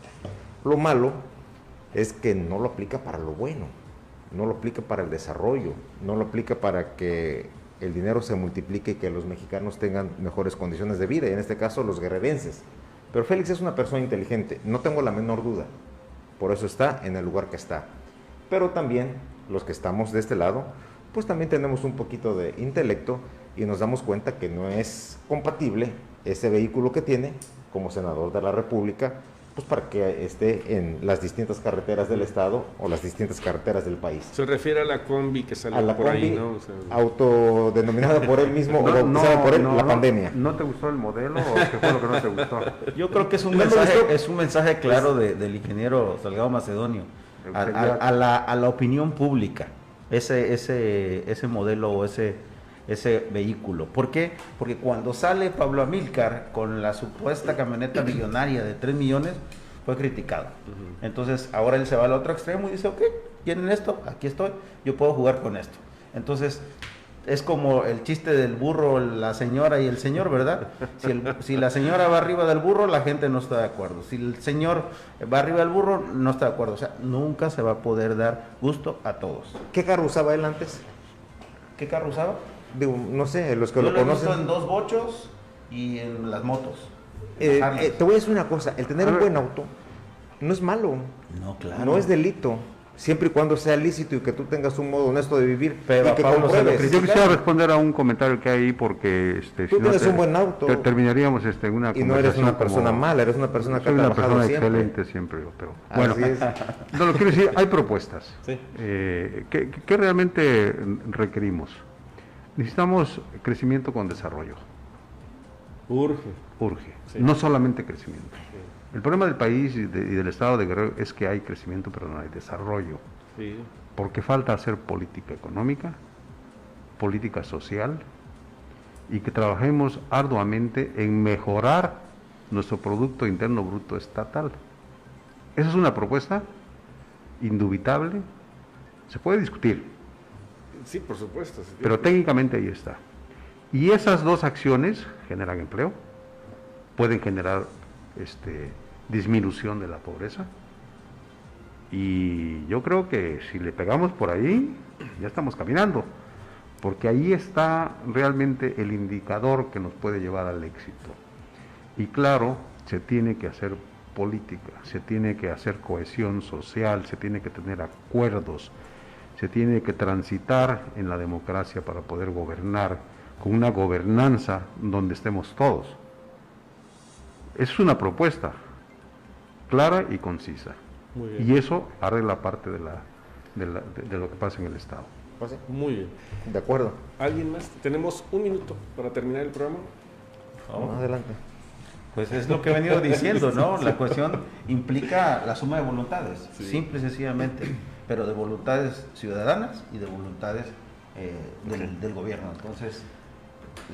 [SPEAKER 7] Lo malo es que no lo aplica para lo bueno, no lo aplica para el desarrollo, no lo aplica para que el dinero se multiplique y que los mexicanos tengan mejores condiciones de vida, y en este caso los guerrerenses. Pero Félix es una persona inteligente, no tengo la menor duda, por eso está en el lugar que está. Pero también los que estamos de este lado, pues también tenemos un poquito de intelecto y nos damos cuenta que no es compatible ese vehículo que tiene como senador de la República, pues para que esté en las distintas carreteras del estado o las distintas carreteras del país.
[SPEAKER 6] Se refiere a la combi que sale
[SPEAKER 7] A la
[SPEAKER 6] por
[SPEAKER 7] combi
[SPEAKER 6] ahí, ¿no? O sea,
[SPEAKER 7] autodenominada por él mismo o bautizada por él, la pandemia.
[SPEAKER 9] ¿No te gustó el modelo o qué fue lo que no te gustó?
[SPEAKER 8] Yo creo que es un
[SPEAKER 7] No me
[SPEAKER 8] mensaje,
[SPEAKER 7] gustó.
[SPEAKER 8] es un mensaje claro del ingeniero Salgado Macedonio a la opinión pública, ese modelo o ese vehículo. ¿Por qué? Porque cuando sale Pablo Amílcar con la supuesta camioneta millonaria de 3 millones, fue criticado. Entonces, ahora él se va al otro extremo y dice, ok, ¿tienen esto? Aquí estoy, yo puedo jugar con esto. Entonces, es como el chiste del burro, la señora y el señor, ¿verdad? Si la señora va arriba del burro, la gente no está de acuerdo. Si el señor va arriba del burro, no está de acuerdo. O sea, nunca se va a poder dar gusto a todos.
[SPEAKER 7] ¿Qué carro usaba él antes?
[SPEAKER 8] ¿Qué carro usaba?
[SPEAKER 7] Digo, no sé, los que
[SPEAKER 8] Yo
[SPEAKER 7] lo
[SPEAKER 8] lo he visto
[SPEAKER 7] conocen.
[SPEAKER 8] en 2 bochos y en las motos.
[SPEAKER 7] Te
[SPEAKER 8] Harley.
[SPEAKER 7] voy a decir una cosa, el tener un buen auto no es malo,
[SPEAKER 8] No, claro.
[SPEAKER 7] no es delito, siempre y cuando sea lícito y que tú tengas un modo honesto de vivir.
[SPEAKER 8] Pero
[SPEAKER 7] y que
[SPEAKER 8] a Pablo se lo
[SPEAKER 7] compruebes.
[SPEAKER 9] Yo quisiera responder a un comentario que hay ahí porque
[SPEAKER 7] Tú tienes un buen auto.
[SPEAKER 9] terminaríamos en una
[SPEAKER 7] Y no eres
[SPEAKER 9] conversación
[SPEAKER 7] una persona
[SPEAKER 9] como-
[SPEAKER 7] mala, eres una persona que ha
[SPEAKER 9] Soy una
[SPEAKER 7] trabajado
[SPEAKER 9] persona
[SPEAKER 7] siempre.
[SPEAKER 9] excelente siempre, pero bueno,
[SPEAKER 7] Así es.
[SPEAKER 9] no lo quiero decir, hay propuestas.
[SPEAKER 6] Sí.
[SPEAKER 9] ¿Qué realmente requerimos? Necesitamos crecimiento con desarrollo,
[SPEAKER 6] urge.
[SPEAKER 9] urge,
[SPEAKER 6] Sí.
[SPEAKER 9] no solamente crecimiento. El problema del país y del estado de Guerrero es que hay crecimiento pero no hay desarrollo,
[SPEAKER 6] Sí.
[SPEAKER 9] porque falta hacer política económica, política social y que trabajemos arduamente en mejorar nuestro Producto Interno Bruto estatal. Esa es una propuesta indubitable, se puede discutir,
[SPEAKER 6] Sí, por supuesto. Sí.
[SPEAKER 9] pero técnicamente ahí está. Y esas dos acciones generan empleo, pueden generar disminución de la pobreza, y yo creo que si le pegamos por ahí, ya estamos caminando, porque ahí está realmente el indicador que nos puede llevar al éxito. Y claro, se tiene que hacer política, se tiene que hacer cohesión social, se tiene que tener acuerdos, se tiene que transitar en la democracia para poder gobernar con una gobernanza donde estemos todos. Es una propuesta clara y concisa.
[SPEAKER 6] Muy bien.
[SPEAKER 9] Y eso arregla parte de lo que pasa en el Estado.
[SPEAKER 7] Pues sí,
[SPEAKER 6] Muy bien.
[SPEAKER 7] de acuerdo.
[SPEAKER 6] ¿Alguien más? Tenemos 1 minuto para terminar el programa.
[SPEAKER 7] Adelante.
[SPEAKER 8] Pues es lo que he venido diciendo, ¿no? La cuestión implica la suma de voluntades,
[SPEAKER 6] Sí.
[SPEAKER 8] simple y sencillamente, pero de voluntades ciudadanas y de voluntades del gobierno. Entonces,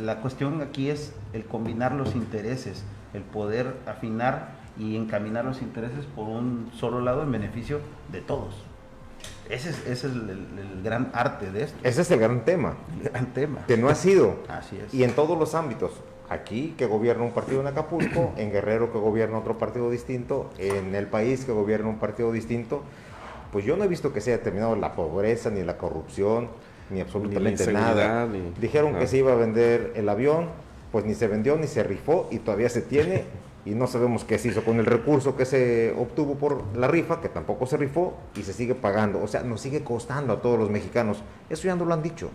[SPEAKER 8] la cuestión aquí es el combinar los intereses, el poder afinar y encaminar los intereses por un solo lado en beneficio de todos. Ese es el gran arte de esto,
[SPEAKER 7] Ese es el gran tema,
[SPEAKER 8] el gran tema.
[SPEAKER 7] que no ha sido.
[SPEAKER 8] Así es.
[SPEAKER 7] Y en todos los ámbitos. Aquí que gobierna un partido en Acapulco, en Guerrero que gobierna otro partido distinto, en el país que gobierna un partido distinto. Pues yo no he visto que se haya terminado la pobreza, ni la corrupción, ni absolutamente
[SPEAKER 6] Ni la
[SPEAKER 7] nada.
[SPEAKER 6] inseguridad, ni
[SPEAKER 7] Dijeron
[SPEAKER 6] nada.
[SPEAKER 7] que se iba a vender el avión, pues ni se vendió, ni se rifó, y todavía se tiene, y no sabemos qué se hizo con el recurso que se obtuvo por la rifa, que tampoco se rifó, y se sigue pagando. O sea, nos sigue costando a todos los mexicanos. Eso ya no lo han dicho,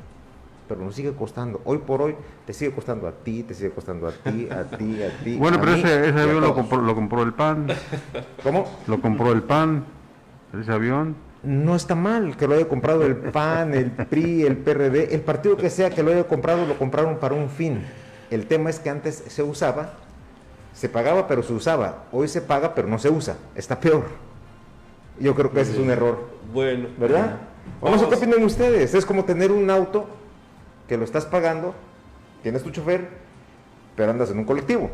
[SPEAKER 7] pero nos sigue costando. Hoy por hoy te sigue costando a ti, te sigue costando a ti, a ti, a ti.
[SPEAKER 9] Bueno,
[SPEAKER 7] a
[SPEAKER 9] pero
[SPEAKER 7] mí
[SPEAKER 9] ese
[SPEAKER 7] y a
[SPEAKER 9] avión lo
[SPEAKER 7] todos.
[SPEAKER 9] compró el PAN,
[SPEAKER 7] ¿Cómo?
[SPEAKER 9] lo compró el PAN, ese avión.
[SPEAKER 7] No está mal que lo haya comprado el PAN, el PRI, el PRD, el partido que sea que lo haya comprado, lo compraron para un fin. El tema es que antes se usaba, se pagaba pero se usaba. Hoy se paga pero no se usa. Está peor. Yo creo que ese es un error,
[SPEAKER 6] Bueno.
[SPEAKER 7] ¿verdad? O no sé
[SPEAKER 6] Vamos.
[SPEAKER 7] qué opinan ustedes. Es como tener un auto que lo estás pagando, tienes tu chofer, pero andas en un colectivo.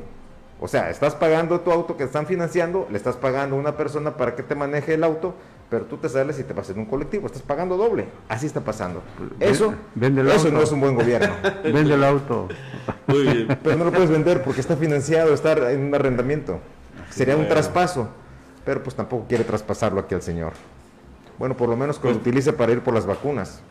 [SPEAKER 7] O sea, estás pagando tu auto que están financiando, le estás pagando a una persona para que te maneje el auto, pero tú te sales y te vas en un colectivo, estás pagando doble. Así está pasando. Eso,
[SPEAKER 9] Vende el
[SPEAKER 7] eso
[SPEAKER 9] auto.
[SPEAKER 7] no es un buen gobierno.
[SPEAKER 9] Vende el auto.
[SPEAKER 6] Muy bien.
[SPEAKER 7] Pero no lo puedes vender porque está financiado, está en un arrendamiento. Sería un
[SPEAKER 6] bueno.
[SPEAKER 7] traspaso, pero pues tampoco quiere traspasarlo aquí al señor. Bueno, por lo menos que lo
[SPEAKER 6] Pues-
[SPEAKER 7] utilice para ir por las vacunas.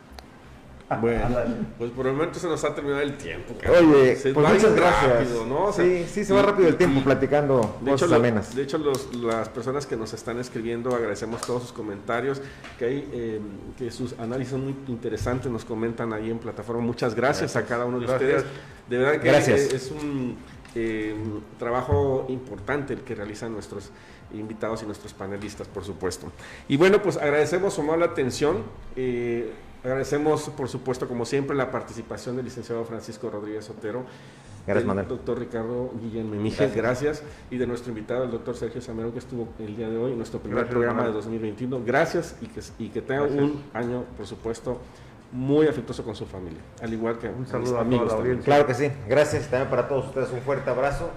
[SPEAKER 6] Bueno, pues por el momento se nos ha terminado el tiempo. Cabrón.
[SPEAKER 7] Oye,
[SPEAKER 6] se
[SPEAKER 7] pues
[SPEAKER 6] va
[SPEAKER 7] muchas
[SPEAKER 6] bien
[SPEAKER 7] gracias.
[SPEAKER 6] rápido, ¿no? O sea,
[SPEAKER 7] sí, se va rápido el tiempo platicando cosas amenas.
[SPEAKER 6] De hecho, las personas que nos están escribiendo, agradecemos todos sus comentarios, que hay que sus análisis son muy interesantes, nos comentan ahí en plataforma. Muchas gracias a cada uno de ustedes. De verdad que es un trabajo importante el que realizan nuestros invitados y nuestros panelistas, por supuesto. Y bueno, pues agradecemos su amable atención. Agradecemos, por supuesto, como siempre, la participación del licenciado Francisco Rodríguez Otero,
[SPEAKER 7] gracias,
[SPEAKER 6] del
[SPEAKER 7] Manuel.
[SPEAKER 6] doctor Ricardo Guillén Memíjer, gracias, y de nuestro invitado, el doctor Sergio Samero, que estuvo el día de hoy en nuestro primer programa de 2021. Gracias y que tengan un año, por supuesto, muy afectuoso con su familia, al igual que
[SPEAKER 9] un saludo
[SPEAKER 6] a mis amigos
[SPEAKER 9] a toda la
[SPEAKER 6] también.
[SPEAKER 7] Claro que sí, gracias también para todos ustedes, un fuerte abrazo,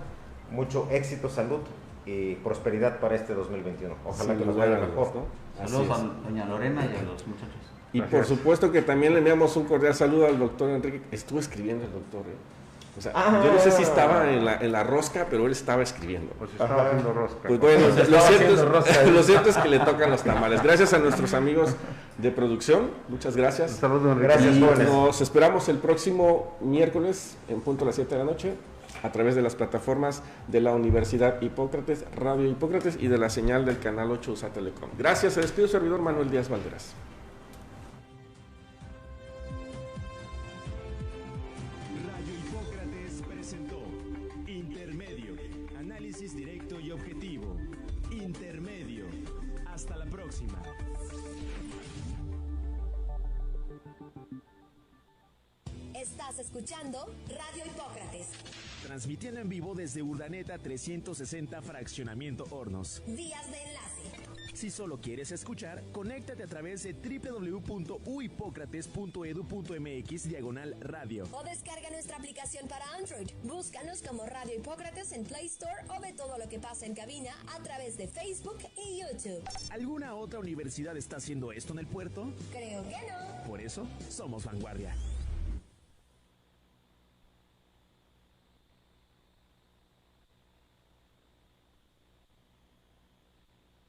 [SPEAKER 7] mucho éxito, salud y prosperidad para este 2021. Ojalá que nos vaya mejor.
[SPEAKER 8] Saludos a doña Lorena y a los muchachos.
[SPEAKER 6] Y por supuesto que también le enviamos un cordial saludo al doctor Enrique. Estuvo escribiendo el doctor, O sea, yo no sé si estaba en la rosca, pero él estaba escribiendo.
[SPEAKER 9] Pues estaba haciendo rosca.
[SPEAKER 6] Pues bueno, lo cierto es que le tocan los tamales. Gracias a nuestros amigos de producción, muchas gracias.
[SPEAKER 9] Un saludo, Enrique.
[SPEAKER 7] Gracias, jóvenes.
[SPEAKER 6] Nos esperamos el próximo miércoles en punto a las 7 de la noche a través de las plataformas de la Universidad Hipócrates, Radio Hipócrates y de la señal del Canal 8 USA Telecom. Gracias, se despido servidor Manuel Díaz Valderas.
[SPEAKER 2] Radio Hipócrates presentó Intermedio, análisis directo y objetivo. Intermedio. Hasta la próxima.
[SPEAKER 3] Estás escuchando Radio Hipócrates.
[SPEAKER 2] Transmitiendo en vivo desde Urdaneta 360 Fraccionamiento Hornos.
[SPEAKER 3] Vías de enlace.
[SPEAKER 2] Si solo quieres escuchar, conéctate a través de www.uhipocrates.edu.mx/radio.
[SPEAKER 3] O descarga nuestra aplicación para Android. Búscanos como Radio Hipócrates en Play Store o ve todo lo que pasa en cabina a través de Facebook y YouTube.
[SPEAKER 2] ¿Alguna otra universidad está haciendo esto en el puerto?
[SPEAKER 3] Creo que no.
[SPEAKER 2] Por eso, somos vanguardia.